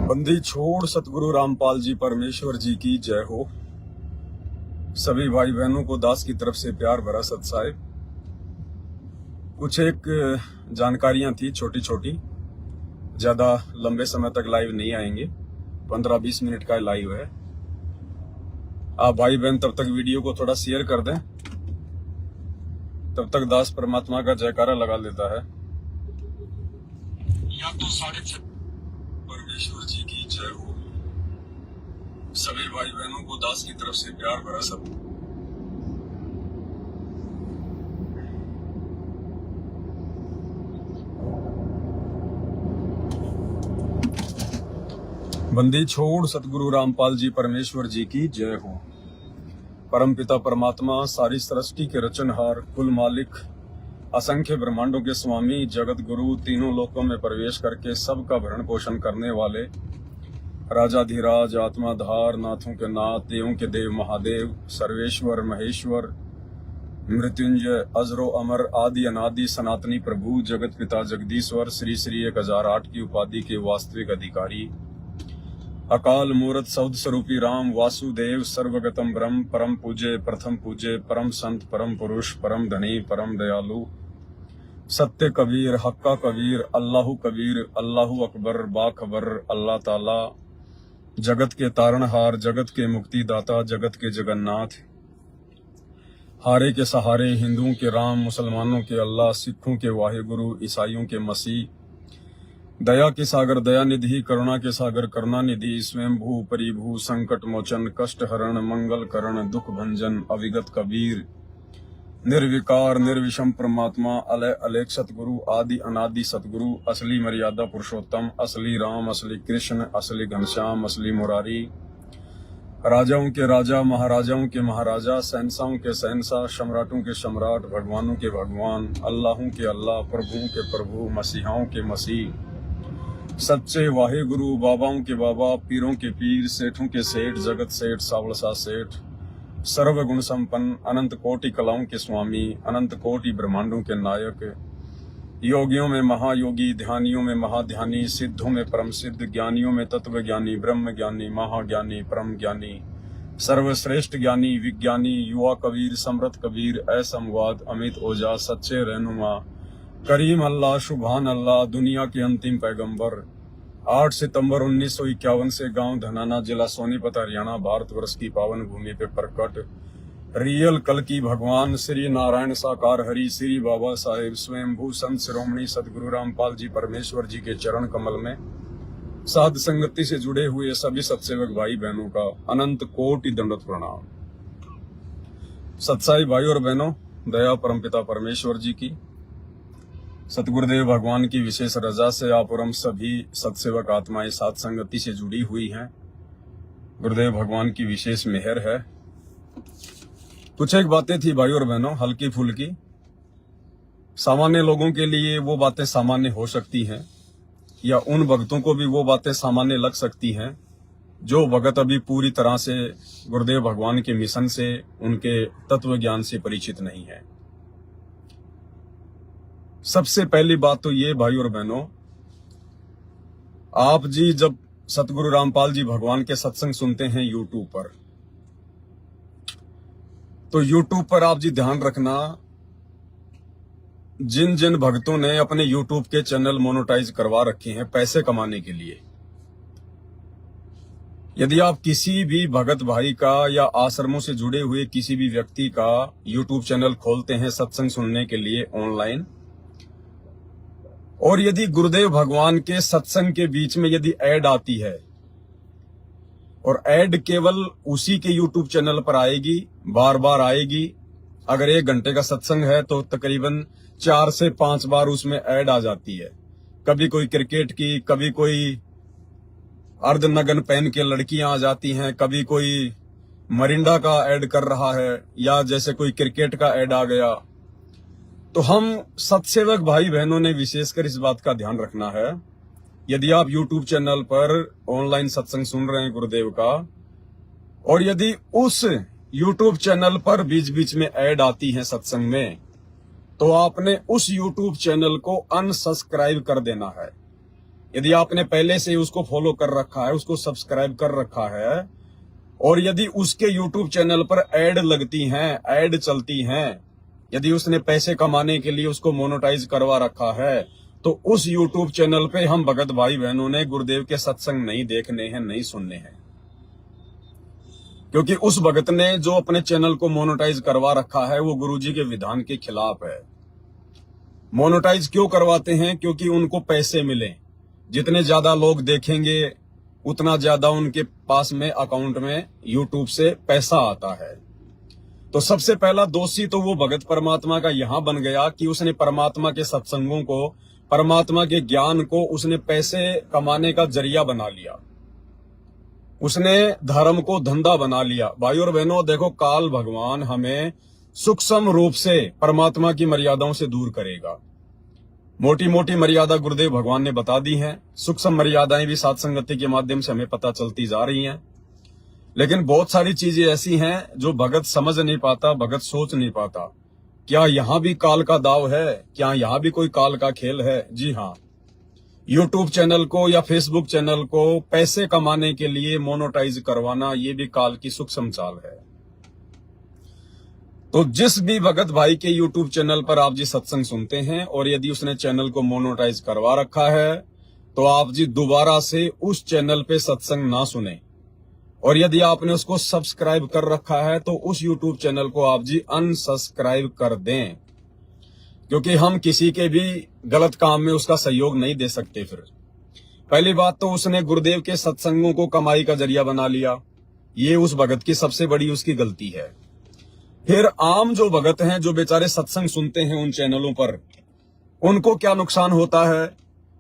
बंदी छोड़ सतगुरु रामपाल जी परमेश्वर जी की जय हो। सभी भाई बहनों को दास की तरफ से प्यार भरा सत साहिब। कुछ एक जानकारियां थी छोटी छोटी, ज्यादा लंबे समय तक लाइव नहीं आएंगे, 15-20 मिनट का लाइव है। आप भाई बहन तब तक वीडियो को थोड़ा शेयर कर दें, तब तक दास परमात्मा का जयकारा लगा लेता है। या तो 6:30 परमेश्वर जी की जय हो। सभी भाई बहनों को दास की तरफ से प्यार भरा सब। बंदी छोड़ सतगुरु रामपाल जी परमेश्वर जी की जय हो। परम पिता परमात्मा, सारी सृष्टि के रचनहार, कुल मालिक, असंख्य ब्रह्मांडों के स्वामी, जगत गुरु, तीनों लोकों में प्रवेश करके सबका भरण पोषण करने वाले राजाधिराज, आत्माधार, नाथों के नाथ, देवों के देव महादेव, सर्वेश्वर महेश्वर, मृत्युंजय, अजरो अमर, आदि अनादि सनातनी प्रभु, जगत पिता जगदीश्वर, श्री श्री 1008 की उपाधि के वास्तविक अधिकारी, अकाल मूर्त सौद स्वरूपी राम वासुदेव, सर्वगतम ब्रह्म, परम पूज्य, प्रथम पूज्य, परम संत, परम पुरुष, परम धनी, परम दयालु, सत्य कबीर, हक्का कबीर, अल्लाहु कबीर, अल्लाहु अकबर, बाखबर, अल्लाह ताला, जगत के तारणहार, जगत के मुक्तिदाता, जगत के जगन्नाथ, हारे के सहारे, हिंदुओं के राम, मुसलमानों के अल्लाह, सिखों के वाहिगुरु, ईसाइयों के मसीह, दया के सागर दयानिधि, करुणा के सागर करुणानिधि, स्वयं भू परिभू, संकट मोचन, कष्ट हरण, मंगल करण, दुख भंजन, अविगत कबीर, निर्विकार निर्विषम परमात्मा, अलय अलेख सतगुरु, आदि अनादि सतगुरु, असली मर्यादा पुरुषोत्तम, असली राम, असली कृष्ण, असली घनश्याम, असली मुरारी, राजाओं के राजा, महाराजाओं के महाराजा, सहनसाओं के सहनसा, सम्राटों के सम्राट, भगवानों के भगवान, अल्लाहों के अल्लाह, प्रभुओं के प्रभु, मसीहाओं के मसीह, सच्चे वाहे गुरु, बाबाओं के बाबा, पीरों के पीर, सेठों के सेठ, जगत सेठ, सावलसा सेठ, सर्व गुण संपन्न, अनंत कोटि कलाओं के स्वामी, अनंत कोटि ब्रह्मांडों के नायक, योगियों में महायोगी, ध्यानियों में महाध्यानी, सिद्धों में परम सिद्ध, ज्ञानियों में तत्व ज्ञानी, ब्रह्म ज्ञानी, महाज्ञानी, परम ज्ञानी, सर्वश्रेष्ठ ज्ञानी, विज्ञानी, युवा कबीर, समृत कबीर, असमवाद, अमित ओजा, सच्चे रहनुमा, करीम अल्लाह, शुभान अल्लाह, दुनिया के अंतिम पैगंबर, 8 सितंबर 1951 से गांव धनाना, जिला सोनीपत, हरियाणा, भारतवर्ष की पावन भूमि पे प्रकट रियल कल की भगवान श्री नारायण साकार हरि, श्री बाबा साहेब स्वयंभू संत शिरोमणि सदगुरु रामपाल जी परमेश्वर जी के चरण कमल में साध संगति से जुड़े हुए सभी सत्सेवक भाई बहनों का अनंत कोटि दंडवत प्रणाम। सत्साई भाई और बहनों, दया परमपिता परमेश्वर जी की, सतगुरुदेव भगवान की विशेष रजा से आप और हम सभी सत्सेवक आत्माएं साथ संगति से जुड़ी हुई हैं। गुरुदेव भगवान की विशेष मेहर है। कुछ एक बातें थी भाई और बहनों, हल्की फुल्की, सामान्य लोगों के लिए वो बातें सामान्य हो सकती हैं, या उन भक्तों को भी वो बातें सामान्य लग सकती हैं जो भगत अभी पूरी तरह से गुरुदेव भगवान के मिशन से, उनके तत्व ज्ञान से परिचित नहीं है। सबसे पहली बात तो ये भाई और बहनों, आप जी जब सतगुरु रामपाल जी भगवान के सत्संग सुनते हैं यूट्यूब पर, तो यूट्यूब पर आप जी ध्यान रखना, जिन जिन भक्तों ने अपने यूट्यूब के चैनल मोनेटाइज करवा रखे हैं पैसे कमाने के लिए, यदि आप किसी भी भगत भाई का या आश्रमों से जुड़े हुए किसी भी व्यक्ति का यूट्यूब चैनल खोलते हैं सत्संग सुनने के लिए ऑनलाइन, और यदि गुरुदेव भगवान के सत्संग के बीच में यदि ऐड आती है, और ऐड केवल उसी के यूट्यूब चैनल पर आएगी, बार बार आएगी, अगर 1 घंटे का सत्संग है तो तकरीबन 4 से 5 बार उसमें ऐड आ जाती है। कभी कोई क्रिकेट की, कभी कोई अर्धनग्न पहन के लड़कियां आ जाती हैं, कभी कोई मरिंडा का ऐड कर रहा है, या जैसे कोई क्रिकेट का ऐड आ गया। तो हम सत्सेवक भाई बहनों ने विशेषकर इस बात का ध्यान रखना है, यदि आप YouTube चैनल पर ऑनलाइन सत्संग सुन रहे हैं गुरुदेव का, और यदि उस YouTube चैनल पर बीच बीच में ऐड आती है सत्संग में, तो आपने उस YouTube चैनल को अनसब्सक्राइब कर देना है। यदि आपने पहले से उसको फॉलो कर रखा है, उसको सब्सक्राइब कर रखा है, और यदि उसके यूट्यूब चैनल पर ऐड लगती हैं, ऐड चलती हैं, यदि उसने पैसे कमाने के लिए उसको मोनेटाइज करवा रखा है, तो उस यूट्यूब चैनल पे हम भगत भाई बहनों ने गुरुदेव के सत्संग नहीं देखने हैं, नहीं सुनने हैं। क्योंकि उस भगत ने जो अपने चैनल को मोनेटाइज करवा रखा है वो गुरुजी के विधान के खिलाफ है। मोनेटाइज क्यों करवाते हैं? क्योंकि उनको पैसे मिले। जितने ज्यादा लोग देखेंगे उतना ज्यादा उनके पास में अकाउंट में यूट्यूब से पैसा आता है। तो सबसे पहला दोषी तो वो भगत परमात्मा का यहां बन गया कि उसने परमात्मा के सत्संगों को, परमात्मा के ज्ञान को उसने पैसे कमाने का जरिया बना लिया, उसने धर्म को धंधा बना लिया। भाई और बहनों देखो, काल भगवान हमें सूक्ष्म रूप से परमात्मा की मर्यादाओं से दूर करेगा। मोटी मोटी मर्यादा गुरुदेव भगवान ने बता दी हैं, सूक्ष्म मर्यादाएं भी साथ संगति के माध्यम से हमें पता चलती जा रही हैं। लेकिन बहुत सारी चीजें ऐसी हैं जो भगत समझ नहीं पाता, भगत सोच नहीं पाता। क्या यहां भी काल का दाव है? क्या यहां भी कोई काल का खेल है? जी हाँ, यूट्यूब चैनल को या फेसबुक चैनल को पैसे कमाने के लिए मोनेटाइज करवाना, ये भी काल की सूक्ष्म चाल है। तो जिस भी भगत भाई के यूट्यूब चैनल पर आप जी सत्संग सुनते हैं और यदि उसने चैनल को मोनेटाइज करवा रखा है, तो आप जी दोबारा से उस चैनल पे सत्संग ना सुने। और यदि आपने उसको सब्सक्राइब कर रखा है तो उस यूट्यूब चैनल को आप जी अनसब्सक्राइब कर दें, क्योंकि हम किसी के भी गलत काम में उसका सहयोग नहीं दे सकते। फिर पहली बात तो उसने गुरुदेव के सत्संगों को कमाई का जरिया बना लिया, ये उस भगत की सबसे बड़ी उसकी गलती है। फिर आम जो भगत हैं, जो बेचारे सत्संग सुनते हैं उन चैनलों पर, उनको क्या नुकसान होता है?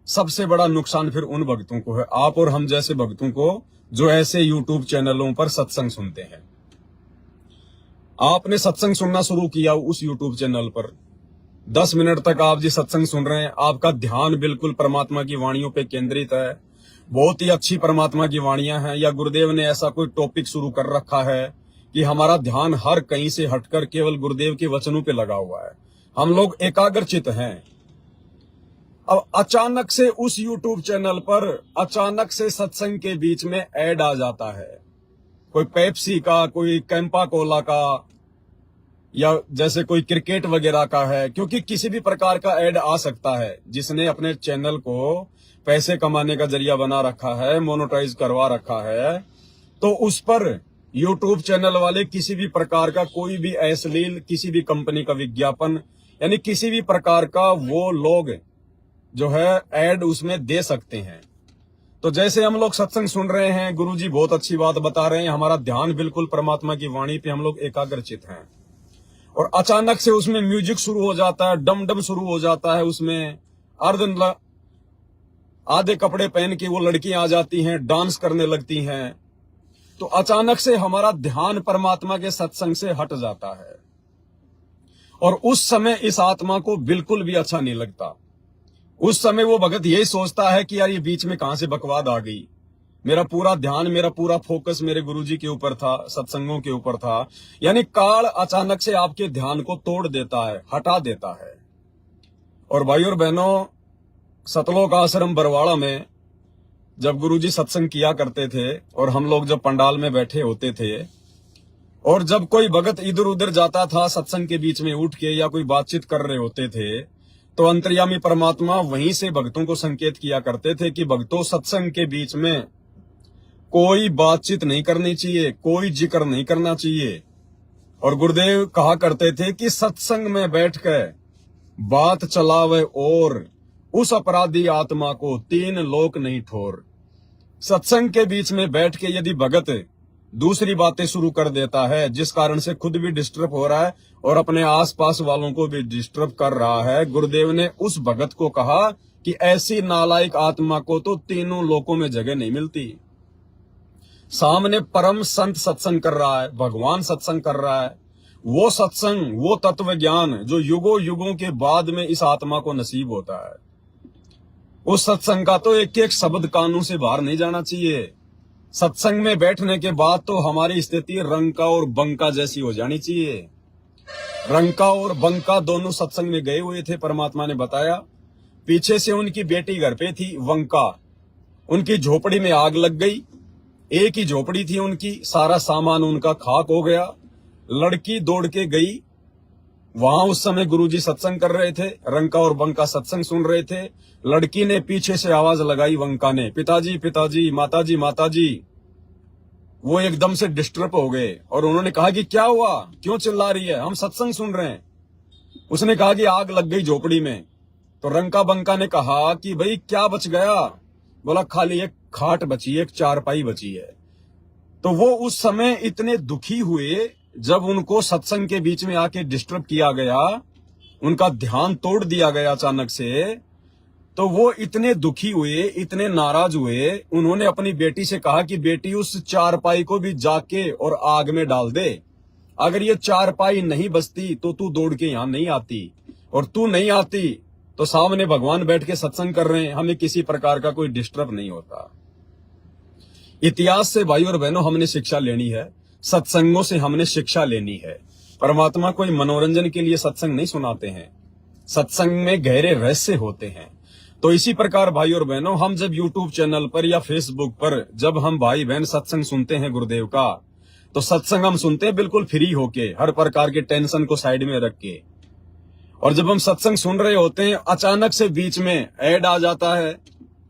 सबसे बड़ा नुकसान फिर उन भक्तों को है, आप और हम जैसे भक्तों को, जो ऐसे यूट्यूब चैनलों पर सत्संग सुनते हैं। आपने सत्संग सुनना शुरू किया उस यूट्यूब चैनल पर, 10 मिनट तक आप जी सत्संग सुन रहे हैं, आपका ध्यान बिल्कुल परमात्मा की वाणियों पे केंद्रित है, बहुत ही अच्छी परमात्मा की वाणियां हैं, या गुरुदेव ने ऐसा कोई टॉपिक शुरू कर रखा है कि हमारा ध्यान हर कहीं से हटकर केवल गुरुदेव के वचनों पे लगा हुआ है, हम लोग एकाग्रचित हैं। अब अचानक से उस यूट्यूब चैनल पर अचानक से सत्संग के बीच में ऐड आ जाता है, कोई पेप्सी का, कोई कैंपा कोला का, या जैसे कोई क्रिकेट वगैरह का है, क्योंकि किसी भी प्रकार का ऐड आ सकता है। जिसने अपने चैनल को पैसे कमाने का जरिया बना रखा है, मोनेटाइज करवा रखा है, तो उस पर यूट्यूब चैनल वाले किसी भी प्रकार का कोई भी अश्लील, किसी भी कंपनी का विज्ञापन, यानी किसी भी प्रकार का वो लोग जो है ऐड उसमें दे सकते हैं। तो जैसे हम लोग सत्संग सुन रहे हैं, गुरुजी बहुत अच्छी बात बता रहे हैं, हमारा ध्यान बिल्कुल परमात्मा की वाणी पे हम लोग एकाग्रचित हैं, और अचानक से उसमें म्यूजिक शुरू हो जाता है, डम डम शुरू हो जाता है, उसमें आधे कपड़े पहन के वो लड़कियां आ जाती हैं, डांस करने लगती हैं, तो अचानक से हमारा ध्यान परमात्मा के सत्संग से हट जाता है। और उस समय इस आत्मा को बिल्कुल भी अच्छा नहीं लगता। उस समय वो भगत यही सोचता है कि यार ये बीच में कहां से बकवाद आ गई, मेरा पूरा ध्यान, मेरा पूरा फोकस मेरे गुरुजी के ऊपर था, सत्संगों के ऊपर था। यानी काल अचानक से आपके ध्यान को तोड़ देता है, हटा देता है। और भाई और बहनों, सतलोक आश्रम बरवाड़ा में जब गुरुजी सत्संग किया करते थे और हम लोग जब पंडाल में बैठे होते थे, और जब कोई भगत इधर उधर जाता था सत्संग के बीच में उठ के, या कोई बातचीत कर रहे होते थे, तो अंतर्यामी परमात्मा वहीं से भक्तों को संकेत किया करते थे कि भक्तों, सत्संग के बीच में कोई बातचीत नहीं करनी चाहिए, कोई जिक्र नहीं करना चाहिए। और गुरुदेव कहा करते थे कि सत्संग में बैठकर बात चलावे और उस अपराधी आत्मा को 3 लोक नहीं ठोर। सत्संग के बीच में बैठ के यदि भगत दूसरी बातें शुरू कर देता है, जिस कारण से खुद भी डिस्टर्ब हो रहा है और अपने आसपास वालों को भी डिस्टर्ब कर रहा है, गुरुदेव ने उस भगत को कहा कि ऐसी नालायक आत्मा को तो 3 लोकों में जगह नहीं मिलती। सामने परम संत सत्संग कर रहा है, भगवान सत्संग कर रहा है, वो सत्संग, वो तत्व ज्ञान जो युगों युगों के बाद में इस आत्मा को नसीब होता है, उस सत्संग का तो एक एक शब्द कानों से बाहर नहीं जाना चाहिए। सत्संग में बैठने के बाद तो हमारी स्थिति रंका और बंका जैसी हो जानी चाहिए। रंका और बंका दोनों सत्संग में गए हुए थे, परमात्मा ने बताया। पीछे से उनकी बेटी घर पे थी वंका, उनकी झोपड़ी में आग लग गई। एक ही झोपड़ी थी उनकी, सारा सामान उनका खाक हो गया। लड़की दौड़ के गई। वहां उस समय गुरुजी सत्संग कर रहे थे, रंका और बंका सत्संग सुन रहे थे। लड़की ने पीछे से आवाज लगाई, वंका ने, पिताजी पिताजी, माताजी माताजी। वो एकदम से डिस्टर्ब हो गए और उन्होंने कहा कि क्या हुआ, क्यों चिल्ला रही है, हम सत्संग सुन रहे हैं। उसने कहा कि आग लग गई झोपड़ी में। तो रंका बंका ने कहा कि भाई क्या बच गया? बोला खाली एक खाट बची, एक चारपाई बची है। तो वो उस समय इतने दुखी हुए जब उनको सत्संग के बीच में आके डिस्टर्ब किया गया, उनका ध्यान तोड़ दिया गया अचानक से। तो वो इतने दुखी हुए, इतने नाराज हुए, उन्होंने अपनी बेटी से कहा कि बेटी उस चारपाई को भी जाके और आग में डाल दे। अगर ये चारपाई नहीं बचती तो तू दौड़ के यहां नहीं आती, और तू नहीं आती तो सामने भगवान बैठ के सत्संग कर रहे हैं, हमें किसी प्रकार का कोई डिस्टर्ब नहीं होता। इतिहास से भाई और बहनों हमने शिक्षा लेनी है, सत्संगों से हमने शिक्षा लेनी है। परमात्मा कोई मनोरंजन के लिए सत्संग नहीं सुनाते हैं, सत्संग में गहरे रहस्य होते हैं। तो इसी प्रकार भाई और बहनों, हम जब यूट्यूब चैनल पर या फेसबुक पर जब हम भाई बहन सत्संग सुनते हैं गुरुदेव का, तो सत्संग हम सुनते हैं बिल्कुल फ्री होके, हर प्रकार के टेंशन को साइड में रख के। और जब हम सत्संग सुन रहे होते हैं, अचानक से बीच में ऐड आ जाता है,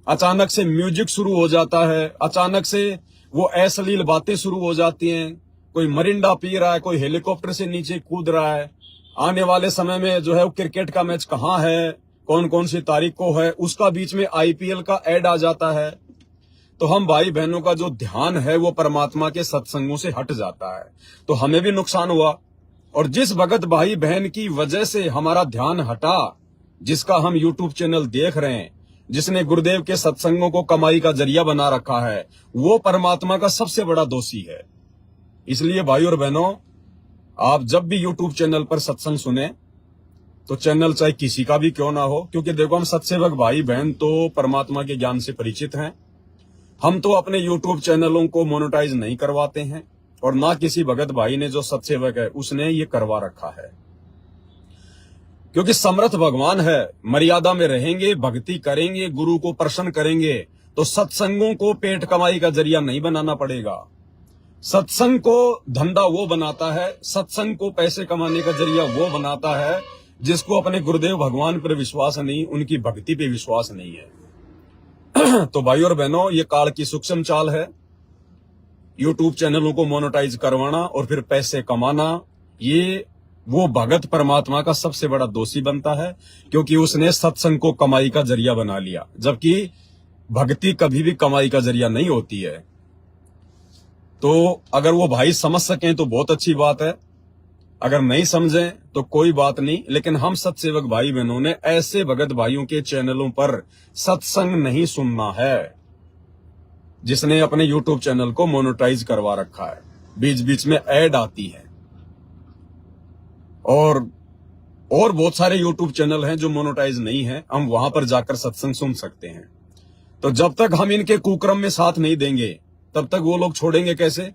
अचानक से म्यूजिक शुरू हो जाता है, अचानक से वो अश्लील बातें शुरू हो जाती हैं। कोई मरिंडा पी रहा है, कोई हेलीकॉप्टर से नीचे कूद रहा है। आने वाले समय में जो है वो क्रिकेट का मैच कहाँ है, कौन कौन सी तारीख को है, उसका बीच में आईपीएल का ऐड आ जाता है। तो हम भाई बहनों का जो ध्यान है वो परमात्मा के सत्संगों से हट जाता है। तो हमें भी नुकसान हुआ। और जिस भगत भाई बहन की वजह से हमारा ध्यान हटा, जिसका हम यूट्यूब चैनल देख रहे हैं, जिसने गुरुदेव के सत्संगों को कमाई का जरिया बना रखा है, वो परमात्मा का सबसे बड़ा दोषी है। इसलिए भाई और बहनों, आप जब भी यूट्यूब चैनल पर सत्संग सुने तो चैनल चाहे किसी का भी क्यों ना हो, क्योंकि देखो हम सत्सेवक भाई बहन तो परमात्मा के ज्ञान से परिचित हैं। हम तो अपने यूट्यूब चैनलों को मोनेटाइज नहीं करवाते हैं, और ना किसी भगत भाई ने जो सत्सेवक है उसने ये करवा रखा है। क्योंकि समर्थ भगवान है, मर्यादा में रहेंगे, भक्ति करेंगे, गुरु को प्रसन्न करेंगे, तो सत्संगों को पेट कमाई का जरिया नहीं बनाना पड़ेगा। सत्संग को धंधा वो बनाता है, सत्संग को पैसे कमाने का जरिया वो बनाता है जिसको अपने गुरुदेव भगवान पर विश्वास नहीं, उनकी भक्ति पे विश्वास नहीं है। तो भाई और बहनों, ये काल की सूक्ष्म चाल है। यूट्यूब चैनलों को मोनेटाइज करवाना और फिर पैसे कमाना, ये वो भगत परमात्मा का सबसे बड़ा दोषी बनता है, क्योंकि उसने सत्संग को कमाई का जरिया बना लिया, जबकि भक्ति कभी भी कमाई का जरिया नहीं होती है। तो अगर वो भाई समझ सकें तो बहुत अच्छी बात है, अगर नहीं समझें तो कोई बात नहीं। लेकिन हम सत्सेवक भाई बहनों ने ऐसे भगत भाइयों के चैनलों पर सत्संग नहीं सुनना है जिसने अपने यूट्यूब चैनल को मोनेटाइज करवा रखा है। बीच बीच में ऐड आती है, और बहुत सारे यूट्यूब चैनल हैं जो मोनेटाइज नहीं है, हम वहां पर जाकर सत्संग सुन सकते हैं। तो जब तक हम इनके कुक्रम में साथ नहीं देंगे तब तक वो लोग छोड़ेंगे कैसे?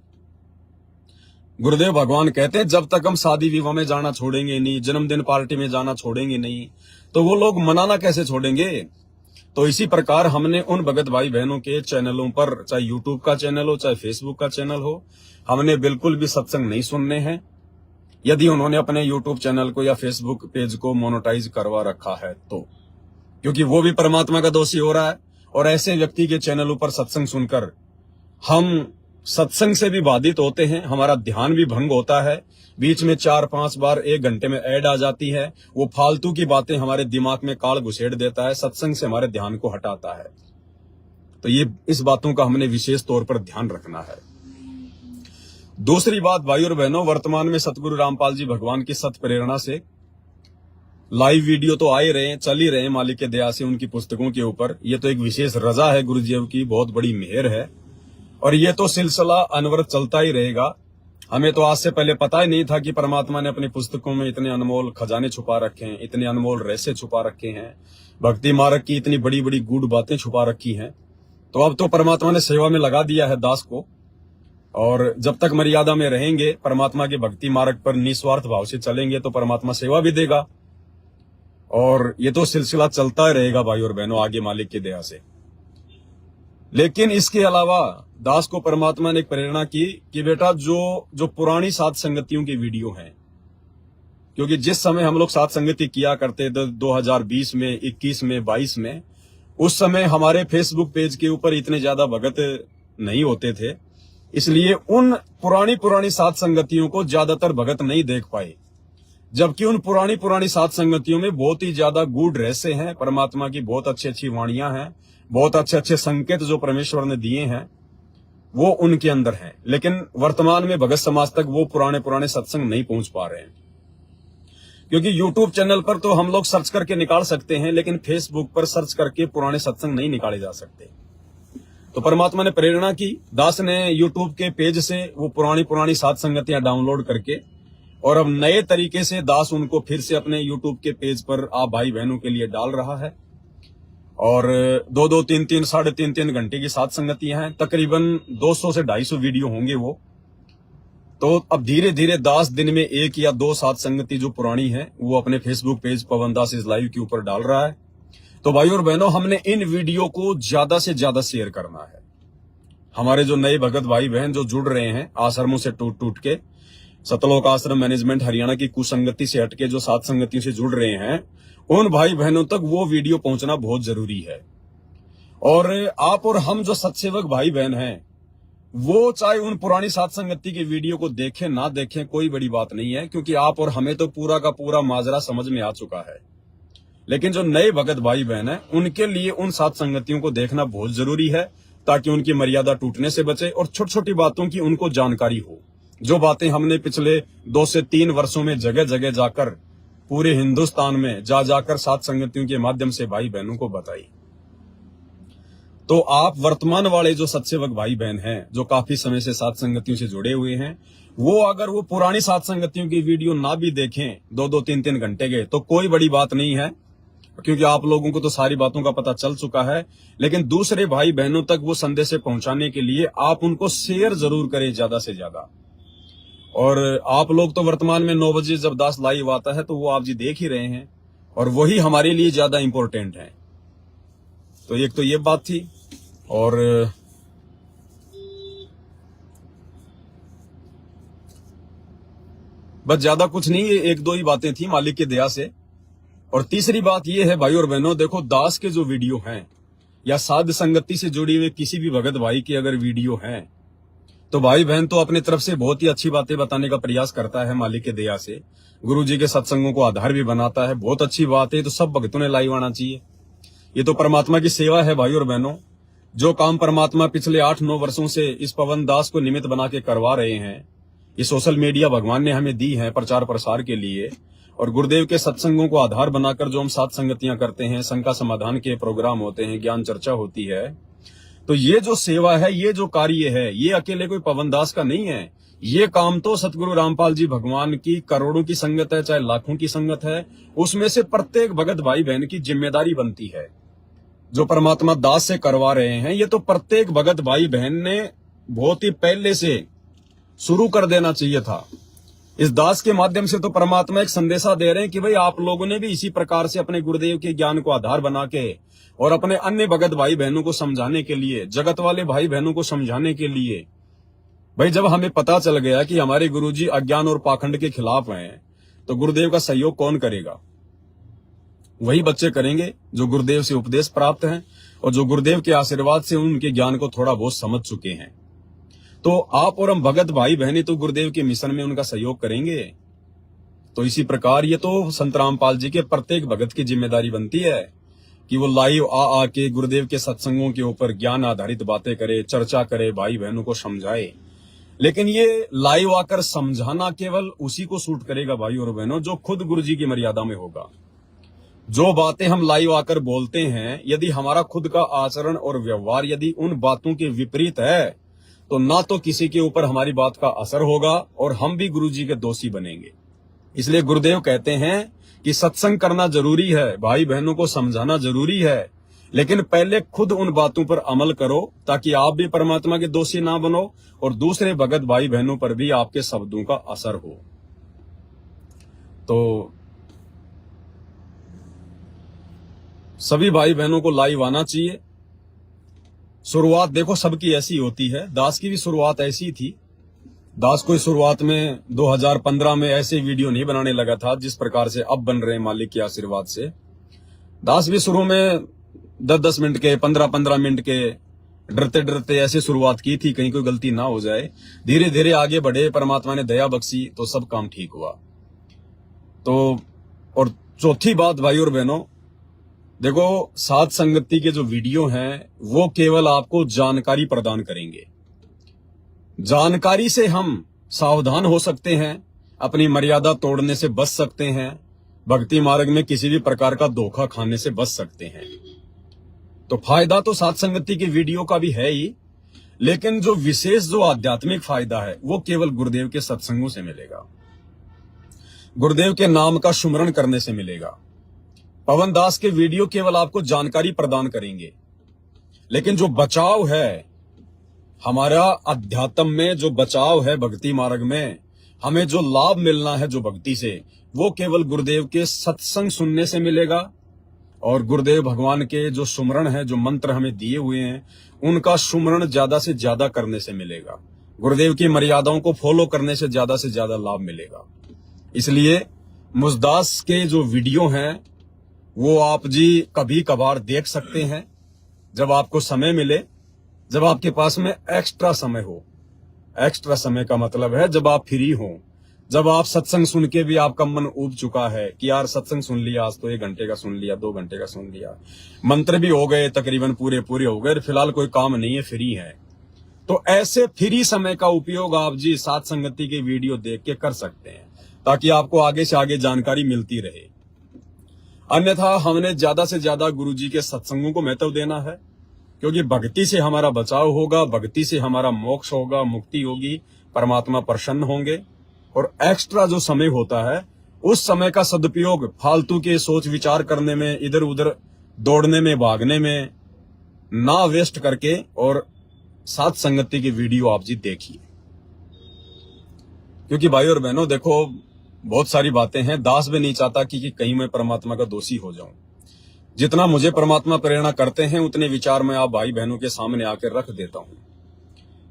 गुरुदेव भगवान कहते हैं जब तक हम शादी विवाह में जाना छोड़ेंगे नहीं, जन्मदिन पार्टी में जाना छोड़ेंगे नहीं, तो वो लोग मनाना कैसे छोड़ेंगे? तो इसी प्रकार हमने उन भगत भाई बहनों के चैनलों पर, चाहे यूट्यूब का चैनल हो चाहे फेसबुक का चैनल हो, हमने बिल्कुल भी सत्संग नहीं सुनने हैं यदि उन्होंने अपने यूट्यूब चैनल को या फेसबुक पेज को मोनेटाइज करवा रखा है तो, क्योंकि वो भी परमात्मा का दोषी हो रहा है। और ऐसे व्यक्ति के चैनलों पर सत्संग सुनकर हम सत्संग से भी बाधित होते हैं, हमारा ध्यान भी भंग होता है। बीच में 4-5 बार 1 घंटे में ऐड आ जाती है, वो फालतू की बातें हमारे दिमाग में काल घुसेड़ देता है, सत्संग से हमारे ध्यान को हटाता है। तो ये इस बातों का हमने विशेष तौर पर ध्यान रखना है। दूसरी बात भाई और बहनों, वर्तमान में सतगुरु रामपाल जी भगवान की सत प्रेरणा से लाइव वीडियो तो आ ही रहे हैं, चल ही रहे हैं मालिक के दया से उनकी पुस्तकों के ऊपर। ये तो एक विशेष रजा है गुरुदेव की, बहुत बड़ी मेहर है, और ये तो सिलसिला अनवरत चलता ही रहेगा। हमें तो आज से पहले पता ही नहीं था कि परमात्मा ने अपनी पुस्तकों में इतने अनमोल खजाने छुपा रखे हैं, इतने अनमोल रहस्य छुपा रखे हैं, भक्ति मार्ग की इतनी बड़ी बड़ी गूढ़ बातें छुपा रखी हैं। तो अब तो परमात्मा ने सेवा में लगा दिया है दास को, और जब तक मर्यादा में रहेंगे, परमात्मा के भक्ति मार्ग पर निस्वार्थ भाव से चलेंगे, तो परमात्मा सेवा भी देगा, और ये तो सिलसिला चलता रहेगा भाई और बहनों आगे मालिक की दया से। लेकिन इसके अलावा दास को परमात्मा ने एक प्रेरणा की कि बेटा जो जो पुरानी सात संगतियों की वीडियो हैं, क्योंकि जिस समय हम लोग सात संगति किया करते थे 2020 में, 21 में, 22 में, उस समय हमारे फेसबुक पेज के ऊपर इतने ज्यादा भगत नहीं होते थे, इसलिए उन पुरानी सात संगतियों को ज्यादातर भगत नहीं देख पाए। जबकि उन पुरानी सात संगतियों में बहुत ही ज्यादा गूढ़ रहस्य हैं, परमात्मा की बहुत अच्छी अच्छी वाणियां हैं, बहुत अच्छे संकेत जो परमेश्वर ने दिए हैं वो उनके अंदर हैं। लेकिन वर्तमान में भगत समाज तक वो पुराने सत्संग नहीं पहुंच पा रहे हैं, क्योंकि YouTube चैनल पर तो हम लोग सर्च करके निकाल सकते हैं, लेकिन फेसबुक पर सर्च करके पुराने सत्संग नहीं निकाले जा सकते। तो परमात्मा ने प्रेरणा की, दास ने YouTube के पेज से वो पुरानी सात संगतियां डाउनलोड करके और अब नए तरीके से दास उनको फिर से अपने YouTube के पेज पर आप भाई बहनों के लिए डाल रहा है। और 2-2, 3-3, 3.5 घंटे की सात संगतियां हैं, तकरीबन 200 से 250 वीडियो होंगे वो। तो अब धीरे धीरे दास दिन में 1 या 2 सात संगति जो पुरानी है वो अपने Facebook page Pawan Das is live के ऊपर डाल रहा है। तो भाई और बहनों, हमने इन वीडियो को ज्यादा से ज्यादा शेयर करना है। हमारे जो नए भगत भाई बहन जो जुड़ रहे हैं आश्रमों से टूट के, सतलोक आश्रम मैनेजमेंट हरियाणा की कुसंगति से हटके जो सात संगतियों से जुड़ रहे हैं, उन भाई बहनों तक वो वीडियो पहुंचना बहुत जरूरी है। और आप और हम जो सत्सेवक भाई बहन हैं, वो चाहे उन पुरानी सात संगति की वीडियो को देखें ना देखें, कोई बड़ी बात नहीं है, क्योंकि आप और हमें तो पूरा का पूरा माजरा समझ में आ चुका है। लेकिन जो नए भगत भाई बहन हैं, उनके लिए उन सात संगतियों को देखना बहुत जरूरी है, ताकि उनकी मर्यादा टूटने से बचे और छोटी छोटी बातों की उनको जानकारी हो। जो बातें हमने पिछले 2 से 3 वर्षों में जगह जगह जाकर पूरे हिंदुस्तान में जाकर सात संगतियों के माध्यम से भाई बहनों को बताई। तो आप वर्तमान वाले जो सत्सेवक भाई बहन हैं, जो काफी समय से सात संगतियों से जुड़े हुए हैं, वो अगर वो पुरानी सात संगतियों की वीडियो ना भी देखें 2-2, 3-3 घंटे के, तो कोई बड़ी बात नहीं है, क्योंकि आप लोगों को तो सारी बातों का पता चल चुका है। लेकिन दूसरे भाई बहनों तक वो संदेश पहुंचाने के लिए आप उनको शेयर जरूर करें ज्यादा से ज्यादा। और आप लोग तो वर्तमान में 9 बजे जब दास लाइव आता है तो वो आप जी देख ही रहे हैं, और वही हमारे लिए ज्यादा इंपॉर्टेंट है। तो एक तो ये बात थी, और बस ज्यादा कुछ नहीं, ये 1-2 ही बातें थी मालिक की दया से। और तीसरी बात ये है भाई और बहनों, देखो दास के जो वीडियो हैं या साध संगति से जुड़ी हुए किसी भी भगत भाई की अगर वीडियो हैं, तो भाई बहन तो अपनी तरफ से बहुत ही अच्छी बातें बताने का प्रयास करता है मालिक के दया से, गुरु जी के सत्संगों को आधार भी बनाता है, बहुत अच्छी बात है। तो सब भक्तों ने लाइव आना चाहिए, ये तो परमात्मा की सेवा है भाई और बहनों। जो काम परमात्मा पिछले 8-9 वर्षों से इस पवन दास को निमित्त बना के करवा रहे हैं, ये सोशल मीडिया भगवान ने हमें दी है प्रचार प्रसार के लिए, और गुरुदेव के सत्संगों को आधार बनाकर जो हम सात संगतियां करते हैं, शंका समाधान के प्रोग्राम होते हैं, ज्ञान चर्चा होती है, तो ये जो सेवा है, ये जो कार्य है, ये अकेले कोई पवन दास का नहीं है। ये काम तो सतगुरु रामपाल जी भगवान की करोड़ों की संगत है, चाहे लाखों की संगत है, उसमें से प्रत्येक भगत भाई बहन की जिम्मेदारी बनती है। जो परमात्मा दास से करवा रहे हैं, ये तो प्रत्येक भगत भाई बहन ने बहुत ही पहले से शुरू कर देना चाहिए था। इस दास के माध्यम से तो परमात्मा एक संदेशा दे रहे हैं कि भाई आप लोगों ने भी इसी प्रकार से अपने गुरुदेव के ज्ञान को आधार बना के और अपने अन्य भगत भाई बहनों को समझाने के लिए, जगत वाले भाई बहनों को समझाने के लिए, भाई जब हमें पता चल गया कि हमारे गुरुजी अज्ञान और पाखंड के खिलाफ हैं, तो गुरुदेव का सहयोग कौन करेगा? वही बच्चे करेंगे जो गुरुदेव से उपदेश प्राप्त हैं और जो गुरुदेव के आशीर्वाद से उनके ज्ञान को थोड़ा बहुत समझ चुके हैं। तो आप और हम भगत भाई बहनी तो गुरुदेव के मिशन में उनका सहयोग करेंगे। तो इसी प्रकार ये तो संत रामपाल जी के प्रत्येक भगत की जिम्मेदारी बनती है कि वो लाइव आके गुरुदेव के सत्संगों के ऊपर ज्ञान आधारित बातें करे, चर्चा करे, भाई बहनों को समझाए। लेकिन ये लाइव आकर समझाना केवल उसी को सूट करेगा भाई और बहनों जो खुद गुरु जी की मर्यादा में होगा। जो बातें हम लाइव आकर बोलते हैं, यदि हमारा खुद का आचरण और व्यवहार यदि उन बातों के विपरीत है, तो ना तो किसी के ऊपर हमारी बात का असर होगा और हम भी गुरु जी के दोषी बनेंगे। इसलिए गुरुदेव कहते हैं कि सत्संग करना जरूरी है, भाई बहनों को समझाना जरूरी है, लेकिन पहले खुद उन बातों पर अमल करो ताकि आप भी परमात्मा के दोषी ना बनो और दूसरे भगत भाई बहनों पर भी आपके शब्दों का असर हो। तो सभी भाई बहनों को लाइव आना चाहिए शुरुआत देखो सबकी ऐसी होती है, दास की भी शुरुआत ऐसी थी। दास कोई शुरुआत में 2015 में ऐसे वीडियो नहीं बनाने लगा था जिस प्रकार से अब बन रहे हैं मालिक के आशीर्वाद से। दास भी शुरू में 10-10 मिनट के, 15-15 मिनट के, डरते डरते ऐसे शुरुआत की थी कहीं कोई गलती ना हो जाए। धीरे धीरे आगे बढ़े, परमात्मा ने दया बख्शी तो सब काम ठीक हुआ। तो और चौथी बात भाई और बहनों, देखो साथ संगति के जो वीडियो हैं वो केवल आपको जानकारी प्रदान करेंगे। जानकारी से हम सावधान हो सकते हैं, अपनी मर्यादा तोड़ने से बच सकते हैं, भक्ति मार्ग में किसी भी प्रकार का धोखा खाने से बच सकते हैं। तो फायदा तो साथ संगति के वीडियो का भी है ही, लेकिन जो विशेष जो आध्यात्मिक फायदा है वो केवल गुरुदेव के सत्संगों से मिलेगा, गुरुदेव के नाम का सुमरण करने से मिलेगा। पवन दास के वीडियो केवल आपको जानकारी प्रदान करेंगे, लेकिन जो बचाव है हमारा अध्यात्म में, जो बचाव है भक्ति मार्ग में, हमें जो लाभ मिलना है जो भक्ति से, वो केवल गुरुदेव के सत्संग सुनने से मिलेगा। और गुरुदेव भगवान के जो सुमरण है, जो मंत्र हमें दिए हुए हैं, उनका सुमरण ज्यादा से ज्यादा करने से मिलेगा। गुरुदेव की मर्यादाओं को फॉलो करने से ज्यादा लाभ मिलेगा। इसलिए मुझदास के जो वीडियो हैं वो आप जी कभी कभार देख सकते हैं, जब आपको समय मिले, जब आपके पास में एक्स्ट्रा समय हो। एक्स्ट्रा समय का मतलब है जब आप फ्री हो, जब आप सत्संग सुन के भी आपका मन ऊब चुका है कि यार सत्संग सुन लिया, आज तो 1 घंटे का सुन लिया, 2 घंटे का सुन लिया, मंत्र भी हो गए तकरीबन पूरे हो गए, फिलहाल कोई काम नहीं है, फ्री है। तो ऐसे फ्री समय का उपयोग आप जी साथ संगति के वीडियो देख के कर सकते हैं, ताकि आपको आगे से आगे जानकारी मिलती रहे। अन्यथा हमने ज्यादा से ज्यादा गुरु जी के सत्संगों को महत्व देना है, क्योंकि भक्ति से हमारा बचाव होगा, भक्ति से हमारा मोक्ष होगा, मुक्ति होगी, परमात्मा प्रसन्न होंगे। और एक्स्ट्रा जो समय होता है उस समय का सदुपयोग फालतू के सोच विचार करने में, इधर उधर दौड़ने में, भागने में ना वेस्ट करके और साथ संगति की वीडियो आप जी देखिए। क्योंकि भाई और बहनों देखो बहुत सारी बातें हैं, दास भी नहीं चाहता कि कहीं मैं परमात्मा का दोषी हो जाऊं। जितना मुझे परमात्मा प्रेरणा करते हैं उतने विचार मैं आप भाई बहनों के सामने आकर रख देता हूं।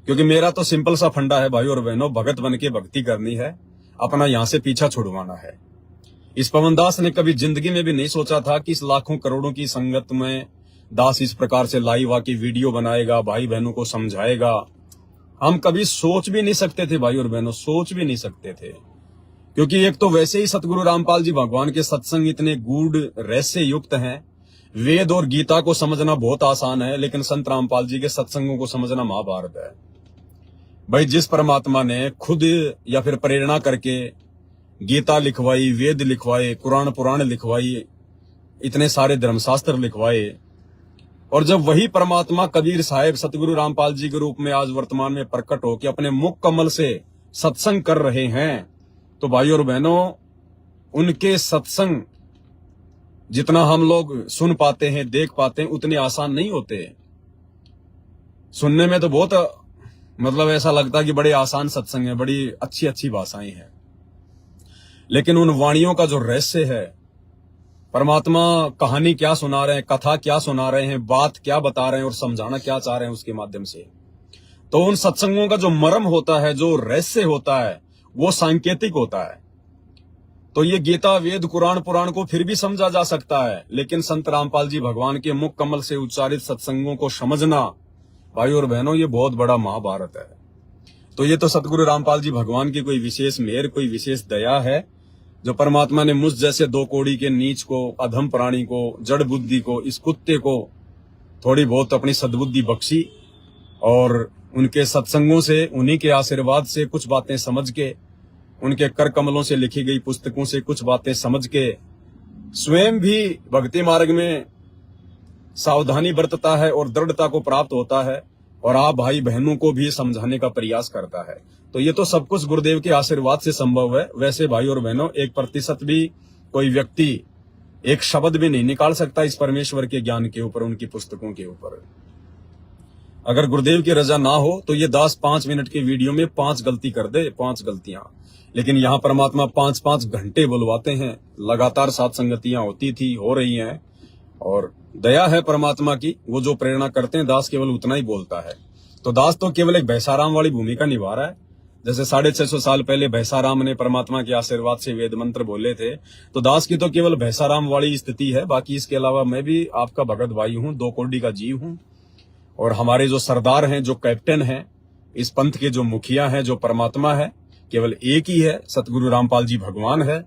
क्योंकि मेरा तो सिंपल सा फंडा है भाई और बहनों, भगत बन के भक्ति करनी है, अपना यहां से पीछा छुड़वाना है। इस पवन दास ने कभी जिंदगी में भी नहीं सोचा था कि इस लाखों करोड़ों की संगत में दास इस प्रकार से लाइव आके वीडियो बनाएगा, भाई बहनों को समझाएगा। हम कभी सोच भी नहीं सकते थे भाई और बहनों, सोच भी नहीं सकते थे। क्योंकि एक तो वैसे ही सतगुरु रामपाल जी भगवान के सत्संग इतने गूढ़ रहस्य युक्त हैं, वेद और गीता को समझना बहुत आसान है, लेकिन संत रामपाल जी के सत्संगों को समझना महाभारत है। भाई जिस परमात्मा ने खुद या फिर प्रेरणा करके गीता लिखवाई, वेद लिखवाए, कुरान पुराण लिखवाई, इतने सारे धर्मशास्त्र लिखवाए, और जब वही परमात्मा कबीर साहेब सतगुरु रामपाल जी के रूप में आज वर्तमान में प्रकट होकर अपने मुख कमल से सत्संग कर रहे हैं, तो भाई और बहनों उनके सत्संग जितना हम लोग सुन पाते हैं, देख पाते हैं, उतने आसान नहीं होते। सुनने में तो बहुत मतलब ऐसा लगता है कि बड़े आसान सत्संग है, बड़ी अच्छी अच्छी भाषाएं हैं, लेकिन उन वाणियों का जो रहस्य है, परमात्मा कहानी क्या सुना रहे हैं, कथा क्या सुना रहे हैं, बात क्या बता रहे हैं और समझाना क्या चाह रहे हैं उसके माध्यम से, तो उन सत्संगों का जो मर्म होता है, जो रहस्य होता है, वो सांकेतिक होता है। तो ये गीता, वेद, कुरान पुराण को फिर भी समझा जा सकता है, लेकिन संत रामपाल जी भगवान के मुख कमल से उच्चारित सत्संगों को समझना भाई और बहनों ये बहुत बड़ा महाभारत है। तो ये तो सतगुरु रामपाल जी भगवान की कोई विशेष मेहर, कोई विशेष दया है, जो परमात्मा ने मुझ जैसे 2 कौड़ी के नीच को, अधम प्राणी को, जड़ बुद्धि को, इस कुत्ते को थोड़ी बहुत अपनी सद्बुद्धि बख्शी, और उनके सत्संगों से, उन्हीं के आशीर्वाद से कुछ बातें समझ के, उनके कर कमलों से लिखी गई पुस्तकों से कुछ बातें समझ के स्वयं भी भक्ति मार्ग में सावधानी बरतता है और दृढ़ता को प्राप्त होता है, और आप भाई बहनों को भी समझाने का प्रयास करता है। तो ये तो सब कुछ गुरुदेव के आशीर्वाद से संभव है। वैसे भाई और बहनों 1% भी कोई व्यक्ति एक शब्द भी नहीं निकाल सकता इस परमेश्वर के ज्ञान के ऊपर, उनकी पुस्तकों के ऊपर। अगर गुरुदेव की रजा ना हो तो ये दास 5 मिनट के वीडियो में 5 गलती कर दे, 5 गलतियां, लेकिन यहाँ परमात्मा 5-5 घंटे बुलवाते हैं। लगातार साथ संगतियां होती थी, हो रही हैं, और दया है परमात्मा की, वो जो प्रेरणा करते हैं दास केवल उतना ही बोलता है। तो दास तो केवल एक भैंसाराम वाली भूमिका निभा रहा है। जैसे 650 साल पहले भैंसाराम ने परमात्मा के आशीर्वाद से वेद मंत्र बोले थे, तो दास की तो केवल भैंसाराम वाली स्थिति है। बाकी इसके अलावा मैं भी आपका भगत भाई हूँ, 2 कोड़ी का जीव हूँ। और हमारे जो सरदार हैं, जो कैप्टन हैं, इस पंथ के जो मुखिया हैं, जो परमात्मा है, केवल एक ही है, सतगुरु रामपाल जी भगवान है।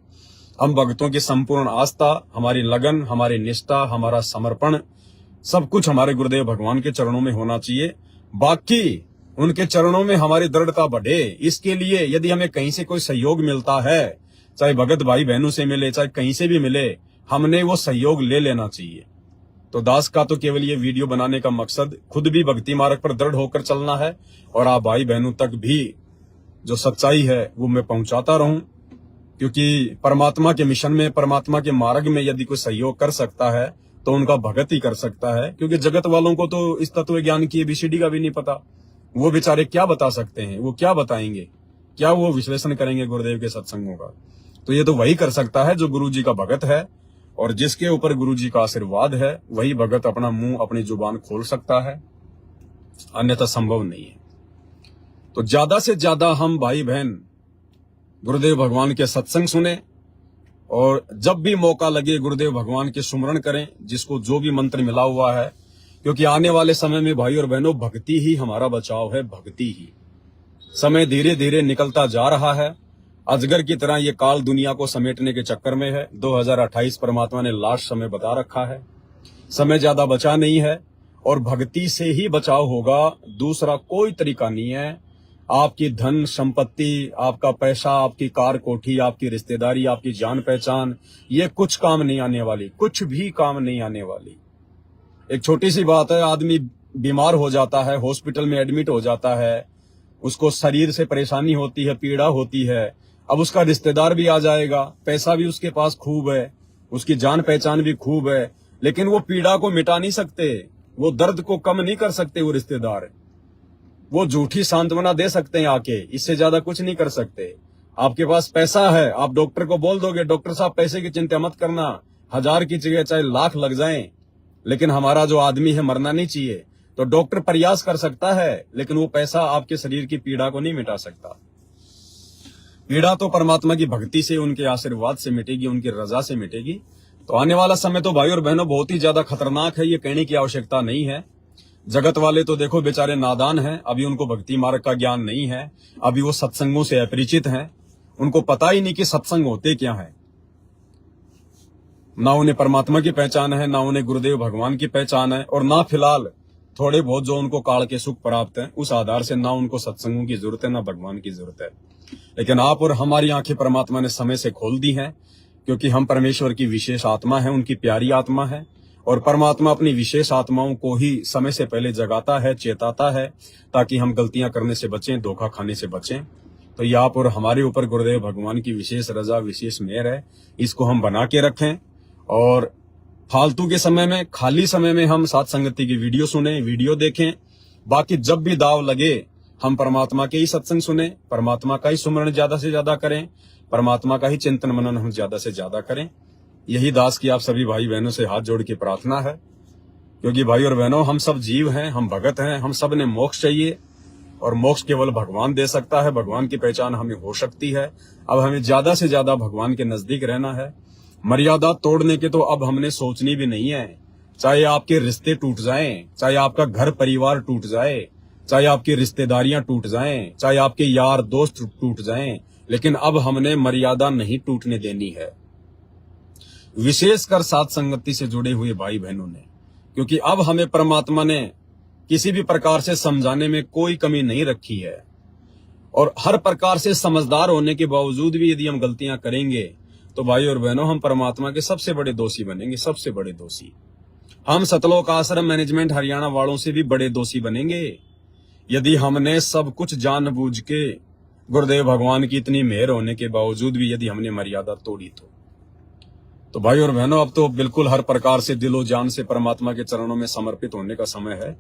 हम भक्तों की संपूर्ण आस्था, हमारी लगन, हमारी निष्ठा, हमारा समर्पण, सब कुछ हमारे गुरुदेव भगवान के चरणों में होना चाहिए। बाकी उनके चरणों में हमारी दृढ़ता बढ़े, इसके लिए यदि हमें कहीं से कोई सहयोग मिलता है, चाहे भगत भाई बहनों से मिले, चाहे कहीं से भी मिले, हमने वो सहयोग ले लेना चाहिए। तो दास का तो केवल ये वीडियो बनाने का मकसद खुद भी भक्ति मार्ग पर दृढ़ होकर चलना है और आप भाई बहनों तक भी जो सच्चाई है वो मैं पहुंचाता रहूं, क्योंकि परमात्मा के मिशन में, परमात्मा के मार्ग में यदि कोई सहयोग कर सकता है तो उनका भगत ही कर सकता है। क्योंकि जगत वालों को तो इस तत्व ज्ञान की ABCD का भी नहीं पता। वो बेचारे क्या बता सकते हैं, वो क्या बताएंगे, क्या वो विश्लेषण करेंगे गुरुदेव के सत्संगों का। तो ये तो वही कर सकता है जो गुरु जी का भगत है, और जिसके ऊपर गुरु जी का आशीर्वाद है वही भगत अपना मुंह, अपनी जुबान खोल सकता है, अन्यथा संभव नहीं है। तो ज्यादा से ज्यादा हम भाई बहन गुरुदेव भगवान के सत्संग सुने, और जब भी मौका लगे गुरुदेव भगवान के सुमरण करें, जिसको जो भी मंत्र मिला हुआ है। क्योंकि आने वाले समय में भाई और बहनों भक्ति ही हमारा बचाव है, भक्ति ही। समय धीरे धीरे निकलता जा रहा है, अजगर की तरह ये काल दुनिया को समेटने के चक्कर में है। 2028 परमात्मा ने लास्ट समय बता रखा है, समय ज्यादा बचा नहीं है, और भक्ति से ही बचाव होगा, दूसरा कोई तरीका नहीं है। आपकी धन संपत्ति, आपका पैसा, आपकी कार कोठी, आपकी रिश्तेदारी, आपकी जान पहचान, ये कुछ काम नहीं आने वाली, कुछ भी काम नहीं आने वाली। एक छोटी सी बात है, आदमी बीमार हो जाता है, हॉस्पिटल में एडमिट हो जाता है, उसको शरीर से परेशानी होती है, पीड़ा होती है। अब उसका रिश्तेदार भी आ जाएगा, पैसा भी उसके पास खूब है, उसकी जान पहचान भी खूब है, लेकिन वो पीड़ा को मिटा नहीं सकते, वो दर्द को कम नहीं कर सकते। वो रिश्तेदार, वो झूठी सांत्वना दे सकते हैं आके, इससे ज्यादा कुछ नहीं कर सकते। आपके पास पैसा है, आप डॉक्टर को बोल दोगे, डॉक्टर साहब पैसे की चिंता मत करना, 1000 की जगह चाहे लाख लग जाएं, लेकिन हमारा जो आदमी है मरना नहीं चाहिए। तो डॉक्टर प्रयास कर सकता है, लेकिन वो पैसा आपके शरीर की पीड़ा को नहीं मिटा सकता। पीड़ा तो परमात्मा की भक्ति से, उनके आशीर्वाद से मिटेगी, उनकी रजा से मिटेगी। तो आने वाला समय तो भाई और बहनों बहुत ही ज्यादा खतरनाक है, ये कहने की आवश्यकता नहीं है। जगत वाले तो देखो बेचारे नादान हैं, अभी उनको भक्ति मार्ग का ज्ञान नहीं है, अभी वो सत्संगों से अपरिचित हैं, उनको पता ही नहीं कि सत्संग होते क्या है। ना उन्हें परमात्मा की पहचान है, ना उन्हें गुरुदेव भगवान की पहचान है, और ना फिलहाल थोड़े बहुत जो उनको काल के सुख प्राप्त है, उस आधार से ना उनको सत्संगों की जरूरत है, ना भगवान की जरूरत है। लेकिन आप और हमारी आंखें परमात्मा ने समय से खोल दी हैं, क्योंकि हम परमेश्वर की विशेष आत्मा है, उनकी प्यारी आत्मा है, और परमात्मा अपनी विशेष आत्माओं को ही समय से पहले जगाता है, चेताता है, ताकि हम गलतियां करने से बचें, धोखा खाने से बचें। तो ये आप और हमारे ऊपर गुरुदेव भगवान की विशेष रजा, विशेष मेहर है, इसको हम बना के रखें। और फालतू के समय में, खाली समय में हम साथ संगति की वीडियो सुने, वीडियो देखें। बाकी जब भी दाव लगे हम परमात्मा के ही सत्संग सुने, परमात्मा का ही सुमरण ज्यादा से ज्यादा करें, परमात्मा का ही चिंतन मनन हम ज्यादा से ज्यादा करें। यही दास की आप सभी भाई बहनों से हाथ जोड़ के प्रार्थना है, क्योंकि भाई और बहनों हम सब जीव हैं, हम भगत हैं, हम सब ने मोक्ष चाहिए, और मोक्ष केवल भगवान दे सकता है, भगवान की पहचान हमें हो सकती है। अब हमें ज्यादा से ज्यादा भगवान के नजदीक रहना है। मर्यादा तोड़ने के तो अब हमने सोचनी भी नहीं है। चाहे आपके रिश्ते टूट जाएं, चाहे आपका घर परिवार टूट जाए, चाहे आपकी रिश्तेदारियां टूट जाएं, चाहे आपके यार दोस्त टूट जाएं, लेकिन अब हमने मर्यादा नहीं टूटने देनी है, विशेषकर साथ संगति से जुड़े हुए भाई बहनों ने। क्योंकि अब हमें परमात्मा ने किसी भी प्रकार से समझाने में कोई कमी नहीं रखी है, और हर प्रकार से समझदार होने के बावजूद भी यदि हम गलतियां करेंगे तो भाई और बहनों हम परमात्मा के सबसे बड़े दोषी बनेंगे, सबसे बड़े दोषी। हम सतलोक आश्रम मैनेजमेंट हरियाणा वालों से भी बड़े दोषी बनेंगे यदि हमने सब कुछ जानबूझ के, गुरुदेव भगवान की इतनी मेहर होने के बावजूद भी यदि हमने मर्यादा तोड़ी तो भाई और बहनों अब तो बिल्कुल हर प्रकार से दिलो जान से परमात्मा के चरणों में समर्पित होने का समय है।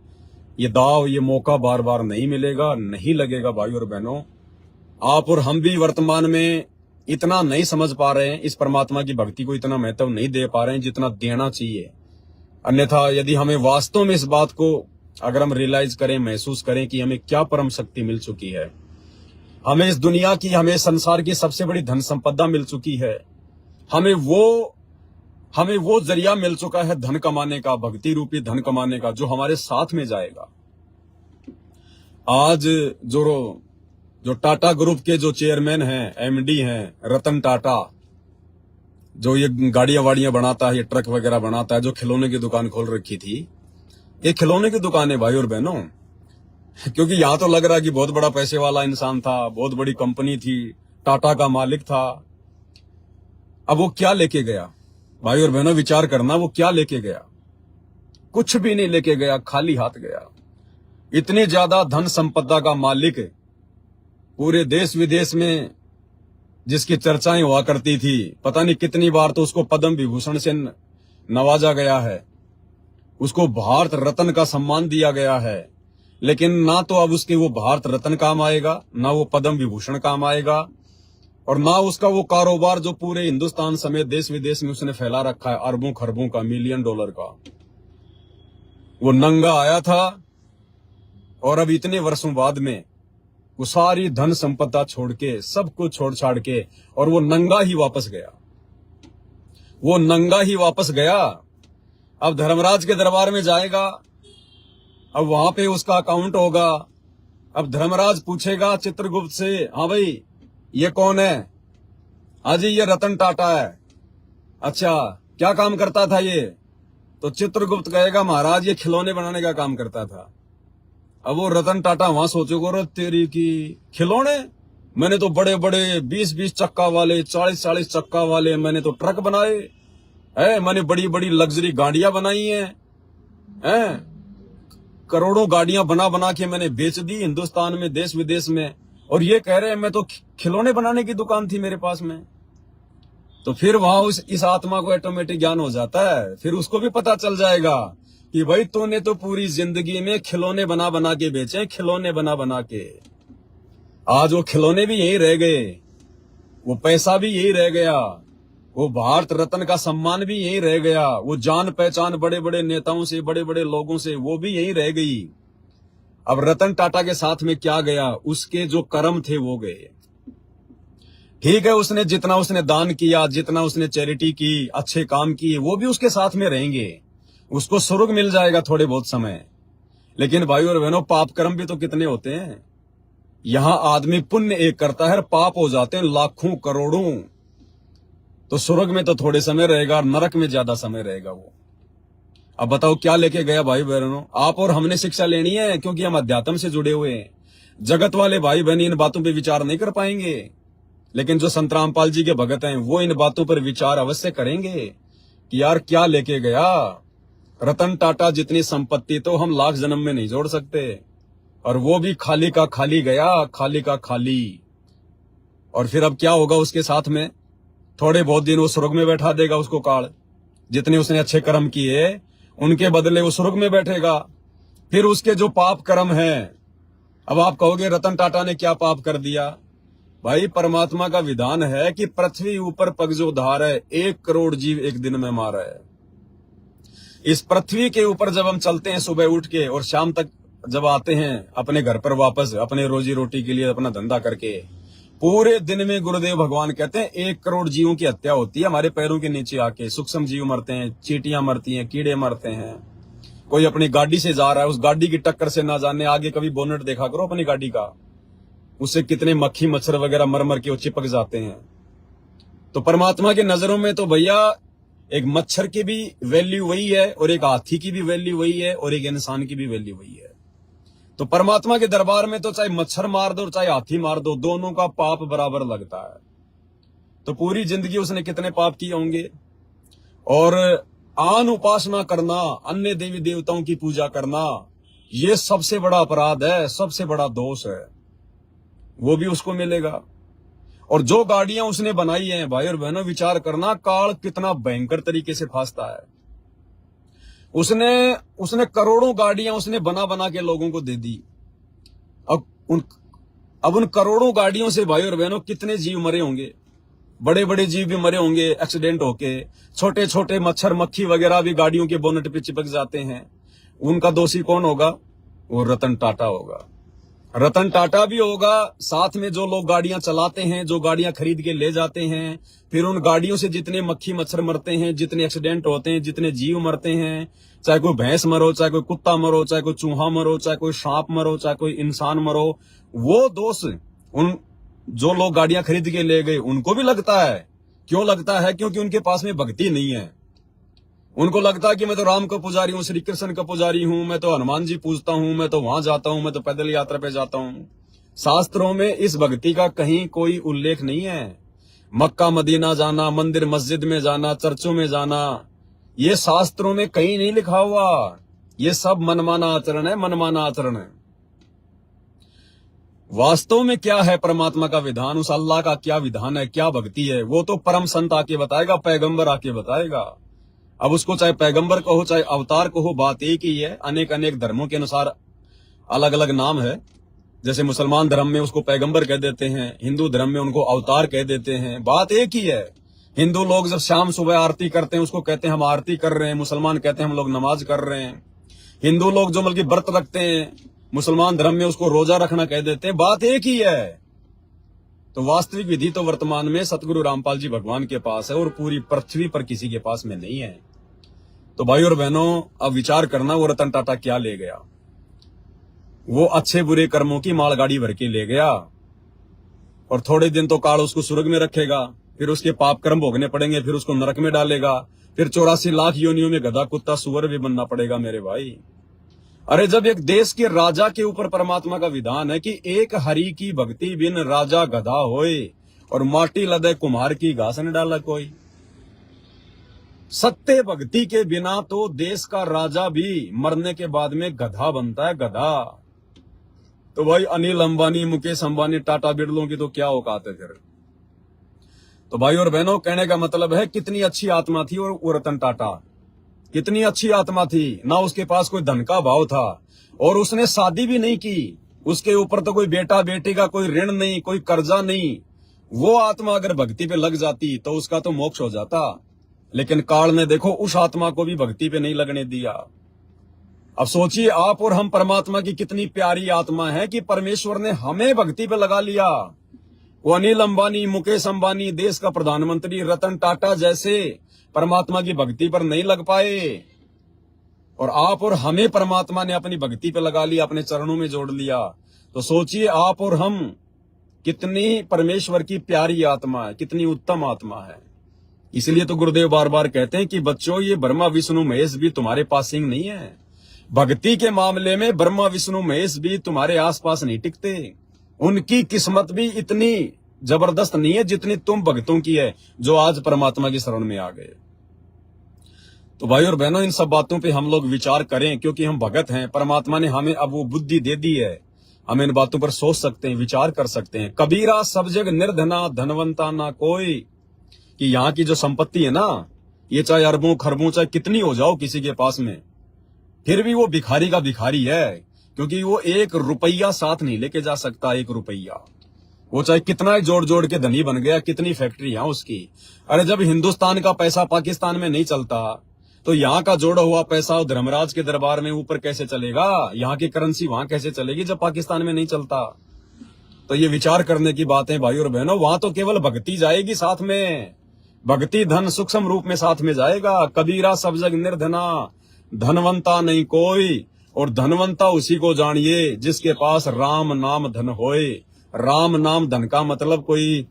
ये दाव, ये मौका बार बार नहीं मिलेगा, नहीं लगेगा। भाई और बहनों, आप और हम भी वर्तमान में इतना नहीं समझ पा रहे हैं, इस परमात्मा की भक्ति को इतना महत्व नहीं दे पा रहे हैं जितना देना चाहिए। अन्यथा यदि हमें वास्तव में इस बात को अगर हम रियलाइज करें, महसूस करें कि हमें क्या परम शक्ति मिल चुकी है, हमें इस दुनिया की, हमें संसार की सबसे बड़ी धन संपदा मिल चुकी है, हमें वो जरिया मिल चुका है धन कमाने का, भक्ति रूपी धन कमाने का, जो हमारे साथ में जाएगा। आज जो टाटा ग्रुप के जो चेयरमैन हैं, एमडी हैं, रतन टाटा, जो ये गाड़ियां वाड़ियां बनाता है, ये ट्रक वगैरह बनाता है, जो खिलौने की दुकान खोल रखी थी, ये खिलौने की दुकान है भाई और बहनों। क्योंकि यहां तो लग रहा है कि बहुत बड़ा पैसे वाला इंसान था, बहुत बड़ी कंपनी थी, टाटा का मालिक था। अब वो क्या लेके गया भाई और बहनों, विचार करना, वो क्या लेके गया? कुछ भी नहीं लेके गया, खाली हाथ गया। इतनी ज्यादा धन संपदा का मालिक, पूरे देश विदेश में जिसकी चर्चाएं हुआ करती थी, पता नहीं कितनी बार तो उसको पद्म विभूषण से नवाजा गया है, उसको भारत रत्न का सम्मान दिया गया है, लेकिन ना तो अब उसके वो भारत रत्न काम आएगा, ना वो पद्म विभूषण काम आएगा, और ना उसका वो कारोबार जो पूरे हिंदुस्तान समेत देश विदेश में उसने फैला रखा है, अरबों खरबों का, मिलियन डॉलर का। वो नंगा आया था और अब इतने वर्षों बाद में वो सारी धन संपदा छोड़ के, सब कुछ छोड़ छाड़ के, और वो नंगा ही वापस गया। वो नंगा ही वापस गया। अब धर्मराज के दरबार में जाएगा, अब वहां पे उसका अकाउंट होगा। अब धर्मराज पूछेगा चित्रगुप्त से, हाँ भाई ये कौन है? हाँ जी ये रतन टाटा है। अच्छा क्या काम करता था ये? तो चित्रगुप्त कहेगा महाराज ये खिलौने बनाने का काम करता था। अब वो रतन टाटा वहां सोचेगा, रे तेरी की खिलौने, मैंने तो बड़े बड़े 20-20 चक्का वाले, 40-40 चक्का वाले मैंने तो ट्रक बनाए हैं, मैंने बड़ी बड़ी लग्जरी गाड़ियां बनाई हैं, करोड़ों गाड़ियां बना बना के मैंने बेच दी हिंदुस्तान में, देश विदेश में, और ये कह रहे हैं मैं तो खिलौने बनाने की दुकान थी मेरे पास में। तो फिर वहां इस आत्मा को ऑटोमेटिक ज्ञान हो जाता है। फिर उसको भी पता चल जाएगा कि भाई तूने तो पूरी जिंदगी में खिलौने बना बना के बेचे, खिलौने बना बना के। आज वो खिलौने भी यही रह गए, वो पैसा भी यही रह गया, वो भारत रत्न का सम्मान भी यही रह गया, वो जान पहचान बड़े बड़े नेताओं से, बड़े बड़े लोगों से, वो भी यही रह गई। अब रतन टाटा के साथ में क्या गया? उसके जो कर्म थे वो गए। ठीक है, उसने जितना उसने दान किया, जितना उसने चैरिटी की, अच्छे काम किए, वो भी उसके साथ में रहेंगे, उसको स्वर्ग मिल जाएगा थोड़े बहुत समय। लेकिन भाई और बहनों, पाप कर्म भी तो कितने होते हैं। यहां आदमी पुण्य एक करता है, पाप हो जाते हैं लाखों करोड़ों। तो स्वर्ग में तो थोड़े समय रहेगा, नरक में ज्यादा समय रहेगा वो। अब बताओ क्या लेके गया भाई बहनों? आप और हमने शिक्षा लेनी है, क्योंकि हम अध्यात्म से जुड़े हुए हैं। जगत वाले भाई बहन इन बातों पे विचार नहीं कर पाएंगे, लेकिन जो संत रामपाल जी के भगत हैं वो इन बातों पर विचार अवश्य करेंगे कि यार क्या लेके गया। रतन टाटा जितनी संपत्ति तो हम लाख जन्म में नहीं जोड़ सकते, और वो भी खाली का खाली गया, खाली का खाली। और फिर अब क्या होगा उसके साथ में? थोड़े बहुत दिन वो स्वर्ग में बैठा देगा उसको काल। जितने उसने अच्छे कर्म किए उनके बदले वो स्वर्ग में बैठेगा। फिर उसके जो पाप कर्म हैं, अब आप कहोगे रतन टाटा ने क्या पाप कर दिया? भाई परमात्मा का विधान है कि पृथ्वी ऊपर पग जो धार है, 1 करोड़ जीव एक दिन में मारा है। इस पृथ्वी के ऊपर जब हम चलते हैं सुबह उठ के, और शाम तक जब आते हैं अपने घर पर वापस, अपने रोजी रोटी के लिए अपना धंधा करके, पूरे दिन में गुरुदेव भगवान कहते हैं 1 करोड़ जीवों की हत्या होती है हमारे पैरों के नीचे आके। सूक्ष्म जीव मरते हैं, चींटियां मरती हैं, कीड़े मरते हैं। कोई अपनी गाड़ी से जा रहा है, उस गाड़ी की टक्कर से ना जाने आगे कभी बोनेट देखा करो अपनी गाड़ी का, उससे कितने मक्खी मच्छर वगैरह मर मर के वो चिपक जाते हैं। तो परमात्मा की नजरों में तो भैया एक मच्छर की भी वैल्यू वही है, और एक हाथी की भी वैल्यू वही है, और एक इंसान की भी वैल्यू वही है। तो परमात्मा के दरबार में तो चाहे मच्छर मार दो चाहे हाथी मार दो, दोनों का पाप बराबर लगता है। तो पूरी जिंदगी उसने कितने पाप किए होंगे। और आन उपासना करना, अन्य देवी देवताओं की पूजा करना, ये सबसे बड़ा अपराध है, सबसे बड़ा दोष है। वो भी उसको मिलेगा। और जो गाड़ियां उसने बनाई हैं भाई और बहनों, विचार करना काल कितना भयंकर तरीके से फांसता है। उसने करोड़ों गाड़ियां उसने बना बना के लोगों को दे दी। अब उन करोड़ों गाड़ियों से भाई और बहनों कितने जीव मरे होंगे। बड़े बड़े जीव भी मरे होंगे एक्सीडेंट होके, छोटे छोटे मच्छर मक्खी वगैरह भी गाड़ियों के बोनट पे चिपक जाते हैं। उनका दोषी कौन होगा? वो रतन टाटा होगा। रतन टाटा भी होगा, साथ में जो लोग गाड़ियां चलाते हैं, जो गाड़ियां खरीद के ले जाते हैं, फिर उन गाड़ियों से जितने मक्खी मच्छर मरते हैं, जितने एक्सीडेंट होते हैं, जितने जीव मरते हैं, चाहे कोई भैंस मरो, चाहे कोई कुत्ता मरो, चाहे कोई चूहा मरो, चाहे कोई सांप मरो, चाहे कोई इंसान मरो, वो दोष उन जो लोग गाड़ियां खरीद के ले गए उनको भी लगता है। क्यों लगता है? क्योंकि उनके पास में भक्ति नहीं है। उनको लगता है कि मैं तो राम का पुजारी हूं, श्री कृष्ण का पुजारी हूं, मैं तो हनुमान जी पूजता हूं, मैं तो वहां जाता हूं, मैं तो पैदल यात्रा पे जाता हूं। शास्त्रों में इस भक्ति का कहीं कोई उल्लेख नहीं है। मक्का मदीना जाना, मंदिर मस्जिद में जाना, चर्चों में जाना, ये शास्त्रों में कहीं नहीं लिखा हुआ। ये सब मनमाना आचरण है, मनमाना आचरण है। वास्तव में क्या है परमात्मा का विधान, उस अल्लाह का क्या विधान है, क्या भक्ति है, वो तो परम संत आके बताएगा, पैगंबर आके बताएगा। अब उसको चाहे पैगंबर कहो चाहे अवतार कहो, बात एक ही है। अनेक अनेक धर्मों के अनुसार अलग अलग नाम है। जैसे मुसलमान धर्म में उसको पैगंबर कह देते हैं, हिंदू धर्म में उनको अवतार कह देते हैं, बात एक ही है। हिंदू लोग जब शाम सुबह आरती करते हैं उसको कहते हैं हम आरती कर रहे हैं, मुसलमान कहते हैं हम लोग नमाज कर रहे हैं। हिंदू लोग जो बल्कि व्रत रखते हैं, मुसलमान धर्म में उसको रोजा रखना कह देते हैं, बात एक ही है। तो वास्तविक विधि तो वर्तमान में सतगुरु रामपाल जी भगवान के पास है और पूरी पृथ्वी पर किसी के पास में नहीं है। तो भाई और बहनों, अब विचार करना, वो रतन टाटा क्या ले गया? वो अच्छे बुरे कर्मों की मालगाड़ी भर के ले गया और थोड़े दिन तो काल उसको स्वर्ग में रखेगा, फिर उसके पाप कर्म भोगने पड़ेंगे, फिर उसको नरक में डालेगा, फिर 84 लाख योनियों में गधा कुत्ता सुअर भी बनना पड़ेगा मेरे भाई। अरे जब एक देश के राजा के ऊपर परमात्मा का विधान है कि एक हरि की भक्ति बिन राजा गधा होए और माटी लदे कुम्हार की घास न डाला कोई। सत्य भक्ति के बिना तो देश का राजा भी मरने के बाद में गधा बनता है, गधा। तो भाई अनिल अंबानी, मुकेश अंबानी, टाटा बिरलों की तो क्या औकात है फिर? तो भाई और बहनों, कहने का मतलब है कितनी अच्छी आत्मा थी और वो रतन टाटा, कितनी अच्छी आत्मा थी। ना उसके पास कोई धन का भाव था और उसने शादी भी नहीं की। उसके ऊपर तो कोई बेटा बेटी का कोई ऋण नहीं, कोई कर्जा नहीं। वो आत्मा अगर भक्ति पे लग जाती तो उसका तो मोक्ष हो जाता। लेकिन काल ने देखो उस आत्मा को भी भक्ति पे नहीं लगने दिया। अब सोचिए आप और हम परमात्मा की कितनी प्यारी आत्मा है कि परमेश्वर ने हमें भक्ति पे लगा लिया। वो अनिल अंबानी, मुकेश अंबानी, देश का प्रधानमंत्री रतन टाटा जैसे परमात्मा की भक्ति पर नहीं लग पाए और आप और हमें परमात्मा ने अपनी भक्ति पे लगा लिया, अपने चरणों में जोड़ लिया। तो सोचिए आप और हम कितनी परमेश्वर की प्यारी आत्मा है, कितनी उत्तम आत्मा है। इसलिए तो गुरुदेव बार बार कहते हैं कि बच्चों, ये ब्रह्मा विष्णु महेश भी तुम्हारे पास सिंह नहीं है। भक्ति के मामले में ब्रह्मा विष्णु महेश भी तुम्हारे आसपास नहीं टिकते। उनकी किस्मत भी इतनी जबरदस्त नहीं है जितनी तुम भक्तों की है जो आज परमात्मा की शरण में आ गए। तो भाई और बहनों, इन सब बातों पे हम लोग विचार करें, क्योंकि हम भगत हैं। परमात्मा ने हमें अब वो बुद्धि दे दी है, हम इन बातों पर सोच सकते हैं, विचार कर सकते हैं। कबीरा सब जग निर्धना धनवंता ना कोई, कि यहाँ की जो संपत्ति है ना, ये चाहे अरबों खरबों चाहे कितनी हो जाओ किसी के पास में, फिर भी वो भिखारी का भिखारी है, क्योंकि वो 1 रुपया साथ नहीं लेके जा सकता। 1 रुपया वो चाहे कितना ही जोड़ जोड़ के धनी बन गया, कितनी फैक्ट्री है उसकी। अरे जब हिंदुस्तान का पैसा पाकिस्तान में नहीं चलता तो यहाँ का जोड़ा हुआ पैसा धर्मराज के दरबार में ऊपर कैसे चलेगा? यहाँ की करेंसी वहां कैसे चलेगी जब पाकिस्तान में नहीं चलता? तो ये विचार करने की बात है भाई और बहनों। वहां तो केवल भक्ति जाएगी साथ में, भक्ति धन सूक्ष्म रूप में साथ में जाएगा। कबीरा सब जग निर्धना धनवंता नहीं कोई, और धनवंता उसी को जानिए जिसके पास राम नाम धन होए। राम नाम धन का मतलब कोई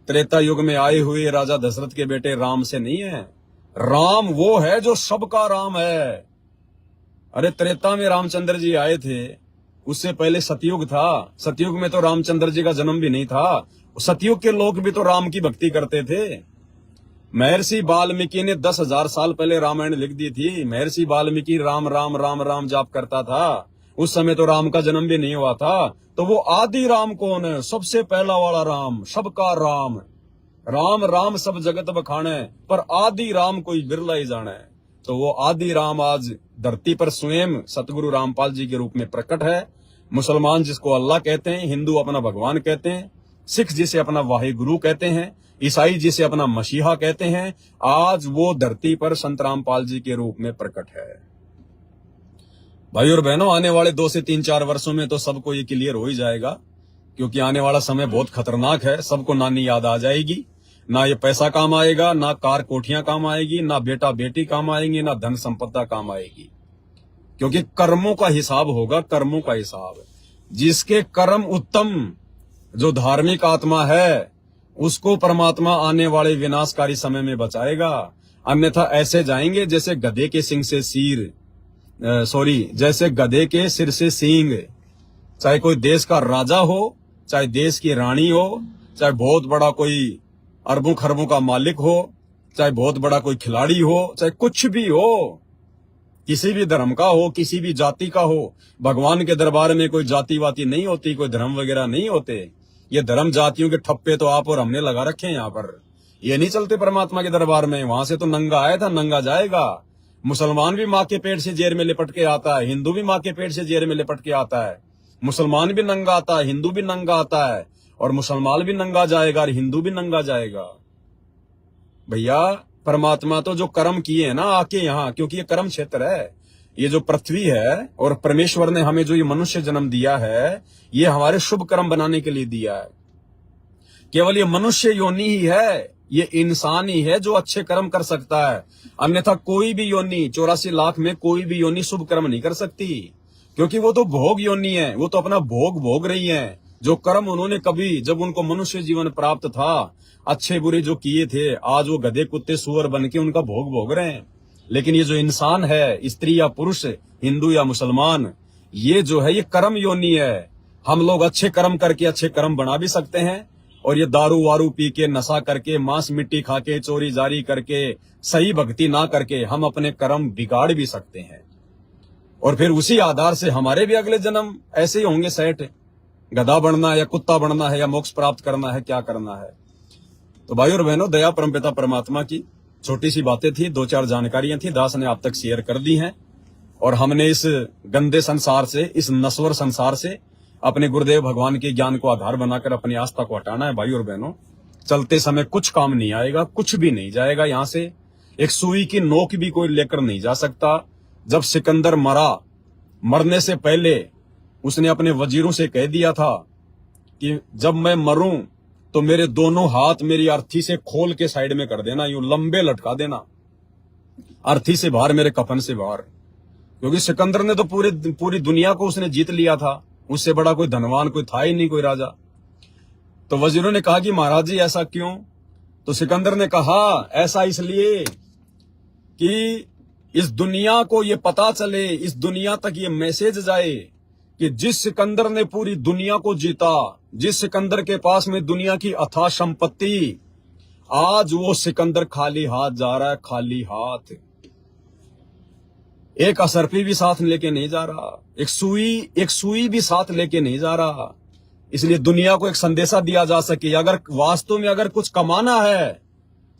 त्रेता युग में आए हुए राजा दशरथ के बेटे राम से नहीं है। राम वो है जो सबका राम है। अरे त्रेता में रामचंद्र जी आए थे, उससे पहले सतयुग था। सतयुग में तो रामचंद्र जी का जन्म भी नहीं था। सतयुग के लोग भी तो राम की भक्ति करते थे। महर्षि वाल्मीकि ने 10,000 साल पहले रामायण लिख दी थी। महर्षि वाल्मीकि राम राम राम राम जाप करता था। उस समय तो राम का जन्म भी नहीं हुआ था। तो वो आदि राम कौन है? सबसे पहला वाला राम, सबका राम। राम राम सब जगत बखाने, पर आदि राम कोई बिरला ही जाने। तो वो आदि राम आज धरती पर स्वयं सतगुरु रामपाल जी के रूप में प्रकट है। मुसलमान जिसको अल्लाह कहते हैं, हिंदू अपना भगवान कहते हैं, सिख जिसे अपना वाहे गुरु कहते हैं, ईसाई जिसे अपना मसीहा कहते हैं, आज वो धरती पर संत रामपाल जी के रूप में प्रकट है। भाई और बहनों, आने वाले 2 से 3-4 वर्षों में तो सबको ये क्लियर हो ही जाएगा, क्योंकि आने वाला समय बहुत खतरनाक है। सबको नानी याद आ जाएगी, ना ये पैसा काम आएगा, ना कार कोठियां काम आएगी, ना बेटा बेटी काम आएंगे, ना धन संपदा काम आएगी, क्योंकि कर्मों का हिसाब होगा, कर्मों का हिसाब। जिसके कर्म उत्तम, जो धार्मिक आत्मा है, उसको परमात्मा आने वाले विनाशकारी समय में बचाएगा। अन्यथा ऐसे जाएंगे जैसे गधे के सिंह से जैसे गधे के सिर से सींग। चाहे कोई देश का राजा हो, चाहे देश की रानी हो, चाहे बहुत बड़ा कोई अरबों खरबों का मालिक हो, चाहे बहुत बड़ा कोई खिलाड़ी हो, चाहे कुछ भी हो, किसी भी धर्म का हो, किसी भी जाति का हो, भगवान के दरबार में कोई जाति वाति नहीं होती, कोई धर्म वगैरह नहीं होते। ये धर्म जातियों के ठप्पे तो आप और हमने लगा रखे हैं यहाँ पर। ये नहीं चलते परमात्मा के दरबार में। वहां से तो नंगा आया था, नंगा जाएगा। मुसलमान भी माँ के पेट से जेल में लिपट के आता है, हिंदू भी माँ के पेट से जेल में लिपट के आता है। मुसलमान भी नंगा आता है, हिंदू भी नंगा आता है, और मुसलमान भी नंगा जाएगा और हिंदू भी नंगा जाएगा। भैया, परमात्मा तो जो कर्म किए हैं ना आके यहाँ, क्योंकि ये कर्म क्षेत्र है, ये जो पृथ्वी है, और परमेश्वर ने हमें जो ये मनुष्य जन्म दिया है, ये हमारे शुभ कर्म बनाने के लिए दिया है। केवल ये मनुष्य योनि ही है, ये इंसान ही है जो अच्छे कर्म कर सकता है। अन्यथा कोई भी योनि, 84 लाख में कोई भी योनि शुभ कर्म नहीं कर सकती, क्योंकि वो तो भोग योनि है, वो तो अपना भोग भोग रही है। जो कर्म उन्होंने कभी, जब उनको मनुष्य जीवन प्राप्त था, अच्छे बुरे जो किए थे, आज वो गधे कुत्ते सुअर बन के उनका भोग भोग रहे हैं। लेकिन ये जो इंसान है, स्त्री या पुरुष, हिंदू या मुसलमान, ये जो है ये कर्म योनि है। हम लोग अच्छे कर्म करके अच्छे कर्म बना भी सकते हैं, और ये दारू वारू पी के, नशा करके, मांस मिट्टी खा के, चोरी जारी करके, सही भक्ति ना करके हम अपने कर्म बिगाड़ भी सकते हैं। और फिर उसी आधार से हमारे भी अगले जन्म ऐसे ही होंगे सेट। गधा बनना है या कुत्ता बनना है या मोक्ष प्राप्त करना है, क्या करना है। तो भाई और बहनों, दया परमपिता परमात्मा की छोटी सी बातें थी, 2-4 जानकारियां थी, दास ने आप तक शेयर कर दी हैं। और हमने इस गंदे संसार से, इस नश्वर संसार से अपने गुरुदेव भगवान के ज्ञान को आधार बनाकर अपनी आस्था को हटाना है। भाई और बहनों, चलते समय कुछ काम नहीं आएगा, कुछ भी नहीं जाएगा यहाँ से। एक सुई की नोक भी कोई लेकर नहीं जा सकता। जब सिकंदर मरा, मरने से पहले उसने अपने वजीरों से कह दिया था कि जब मैं मरूं तो मेरे दोनों हाथ मेरी अर्थी से खोल के साइड में कर देना, यूं लंबे लटका देना, अर्थी से बाहर, मेरे कफन से बाहर। क्योंकि सिकंदर ने तो पूरी दुनिया को उसने जीत लिया था, उससे बड़ा कोई धनवान कोई था ही नहीं, कोई राजा। तो वजीरों ने कहा कि महाराज जी ऐसा क्यों? तो सिकंदर ने कहा ऐसा इसलिए कि इस दुनिया को ये पता चले, इस दुनिया तक ये मैसेज जाए कि जिस सिकंदर ने पूरी दुनिया को जीता, जिस सिकंदर के पास में दुनिया की अथाह संपत्ति, आज वो सिकंदर खाली हाथ जा रहा है, खाली हाथ। एक असरफी भी साथ लेके नहीं जा रहा, एक सुई भी साथ लेके नहीं जा रहा। इसलिए दुनिया को एक संदेशा दिया जा सके, अगर वास्तव में अगर कुछ कमाना है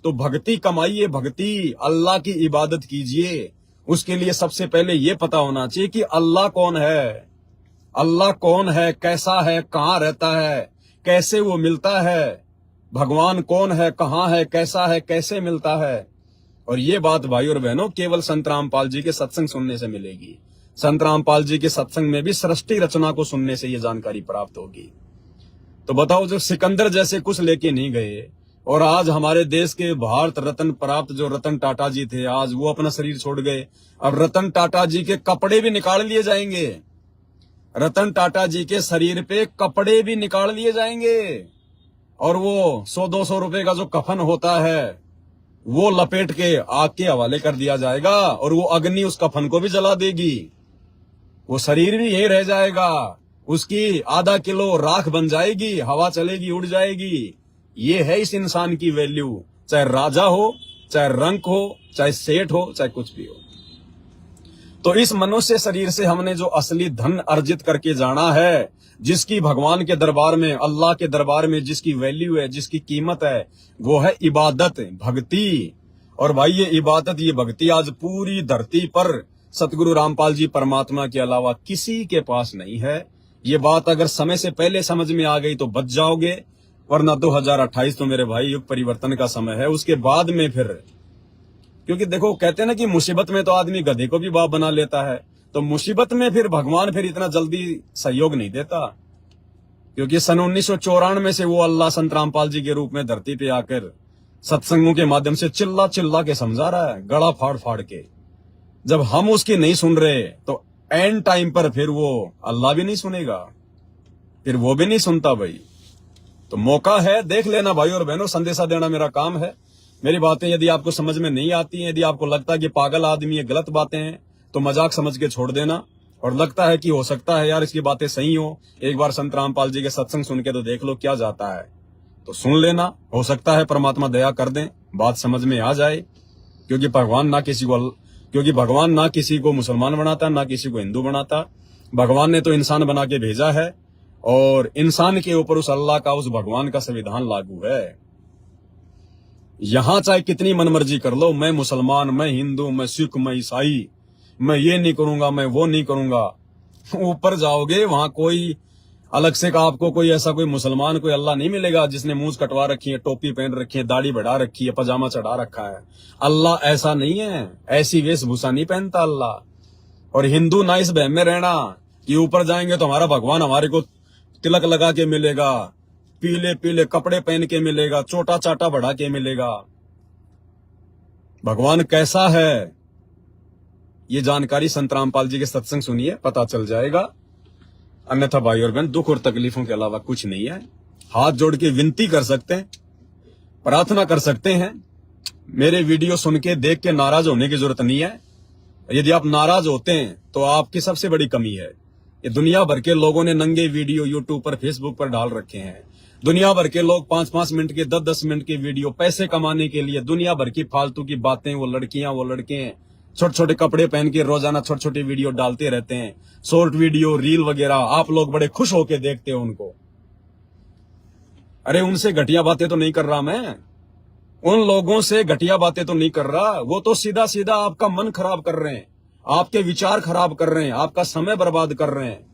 तो भक्ति कमाइए, भक्ति, अल्लाह की इबादत कीजिए। उसके लिए सबसे पहले ये पता होना चाहिए कि अल्लाह कौन है, अल्लाह कौन है, कैसा है, कहाँ रहता है, कैसे वो मिलता है, भगवान कौन है, कहाँ है, कैसा है, कैसे मिलता है। और ये बात भाई और बहनों केवल संत रामपाल जी के सत्संग सुनने से मिलेगी। संत रामपाल जी के सत्संग में भी सृष्टि रचना को सुनने से ये जानकारी प्राप्त होगी। तो बताओ, जो सिकंदर जैसे कुछ लेके नहीं गए, और आज हमारे देश के भारत रत्न प्राप्त जो रतन टाटा जी थे, आज वो अपना शरीर छोड़ गए। अब रतन टाटा जी के कपड़े भी निकाल लिए जाएंगे, रतन टाटा जी के शरीर पे कपड़े भी निकाल लिए जाएंगे, और वो 100-200 रुपए का जो कफन होता है वो लपेट के आग के हवाले कर दिया जाएगा, और वो अग्नि उस कफन को भी जला देगी। वो शरीर भी यही रह जाएगा, उसकी आधा किलो राख बन जाएगी, हवा चलेगी, उड़ जाएगी। ये है इस इंसान की वैल्यू, चाहे राजा हो, चाहे रंक हो, चाहे सेठ हो, चाहे कुछ भी हो। तो इस मनुष्य शरीर से हमने जो असली धन अर्जित करके जाना है, जिसकी भगवान के दरबार में, अल्लाह के दरबार में जिसकी वैल्यू है, जिसकी कीमत है, वो है इबादत, भक्ति। और भाई ये इबादत, ये भक्ति आज पूरी धरती पर सतगुरु रामपाल जी परमात्मा के अलावा किसी के पास नहीं है। ये बात अगर समय से पहले समझ में आ गई तो बच जाओगे, वरना 2028 तो मेरे भाई युग परिवर्तन का समय है। उसके बाद में फिर, क्योंकि देखो कहते हैं ना कि मुसीबत में तो आदमी गधे को भी बाप बना लेता है, तो मुसीबत में फिर भगवान फिर इतना जल्दी सहयोग नहीं देता। क्योंकि सन 1994 से वो अल्लाह संत रामपाल जी के रूप में धरती पे आकर सत्संगों के माध्यम से चिल्ला चिल्ला के समझा रहा है, गला फाड़ फाड़ के। जब हम उसकी नहीं सुन रहे तो एंड टाइम पर फिर वो अल्लाह भी नहीं सुनेगा, फिर वो भी नहीं सुनता भाई। तो मौका है, देख लेना भाई और बहनों, संदेशा देना मेरा काम है। मेरी बातें यदि आपको समझ में नहीं आती हैं, यदि आपको लगता है कि पागल आदमी ये गलत बातें हैं, तो मजाक समझ के छोड़ देना। और लगता है कि हो सकता है यार इसकी बातें सही हो, एक बार संत रामपाल जी के सत्संग सुन के तो देख लो क्या जाता है, तो सुन लेना। हो सकता है परमात्मा दया कर दें, बात समझ में आ जाए। क्योंकि भगवान ना किसी को मुसलमान बनाता, ना किसी को हिंदू बनाता। भगवान ने तो इंसान बना के भेजा है, और इंसान के ऊपर उस अल्लाह का, उस भगवान का संविधान लागू है। यहां चाहे कितनी मनमर्जी कर लो, मैं मुसलमान, मैं हिंदू, मैं सिख, मैं ईसाई, मैं ये नहीं करूंगा, मैं वो नहीं करूंगा। ऊपर जाओगे वहां कोई अलग से का आपको कोई ऐसा कोई मुसलमान, कोई अल्लाह नहीं मिलेगा जिसने मूंछ कटवा रखी है, टोपी पहन रखी है, दाढ़ी बढ़ा रखी है, पजामा चढ़ा रखा है। अल्लाह ऐसा नहीं है, ऐसी वेशभूषा नहीं पहनता अल्लाह। और हिंदू ना इस बहम में रहना कि ऊपर जाएंगे तो हमारा भगवान हमारे को तिलक लगा के मिलेगा, पीले पीले कपड़े पहन के मिलेगा, चोटा चाटा बढ़ा के मिलेगा। भगवान कैसा है ये जानकारी संत रामपाल जी के सत्संग सुनिए, पता चल जाएगा। अन्यथा भाई और बहन, दुख और तकलीफों के अलावा कुछ नहीं है। हाथ जोड़ के विनती कर सकते हैं, प्रार्थना कर सकते हैं। मेरे वीडियो सुन के देख के नाराज होने की जरूरत नहीं है। यदि आप नाराज होते हैं तो आपकी सबसे बड़ी कमी है। ये दुनिया भर के लोगों ने नंगे वीडियो यूट्यूब पर, फेसबुक पर डाल रखे हैं। दुनिया भर के लोग 5-5 मिनट के, 10-10 मिनट के वीडियो पैसे कमाने के लिए, दुनिया भर की फालतू की बातें, वो लड़कियां, वो लड़के छोटे छोटे कपड़े पहन के रोजाना छोटे छोटे वीडियो डालते रहते हैं, शॉर्ट वीडियो, रील वगैरह। आप लोग बड़े खुश होके देखते हो उनको। अरे उनसे घटिया बातें तो नहीं कर रहा मैं, उन लोगों से घटिया बातें तो नहीं कर रहा। वो तो सीधा सीधा आपका मन खराब कर रहे हैं, आपके विचार खराब कर रहे हैं, आपका समय बर्बाद कर रहे हैं।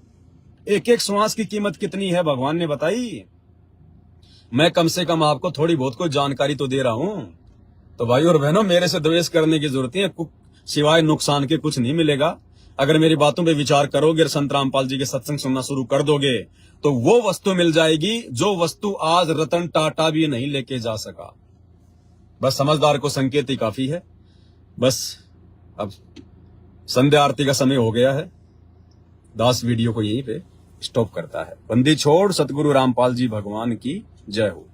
एक एक श्वास की कीमत कितनी है भगवान ने बताई। मैं कम से कम आपको थोड़ी बहुत कोई जानकारी तो दे रहा हूं। तो भाई और बहनों, मेरे से द्वेष करने की जरूरत है, सिवाय नुकसान के कुछ नहीं मिलेगा। अगर मेरी बातों पे विचार करोगे और संत रामपाल जी के सत्संग सुनना शुरू कर दोगे तो वो वस्तु मिल जाएगी जो वस्तु आज रतन टाटा भी नहीं लेके जा सका। बस समझदार को संकेत ही काफी है। बस अब संध्या आरती का समय हो गया है। दास वीडियो को यहीं पे स्टॉप करता है। बंदी छोड़ सतगुरु रामपाल जी भगवान की जय हो।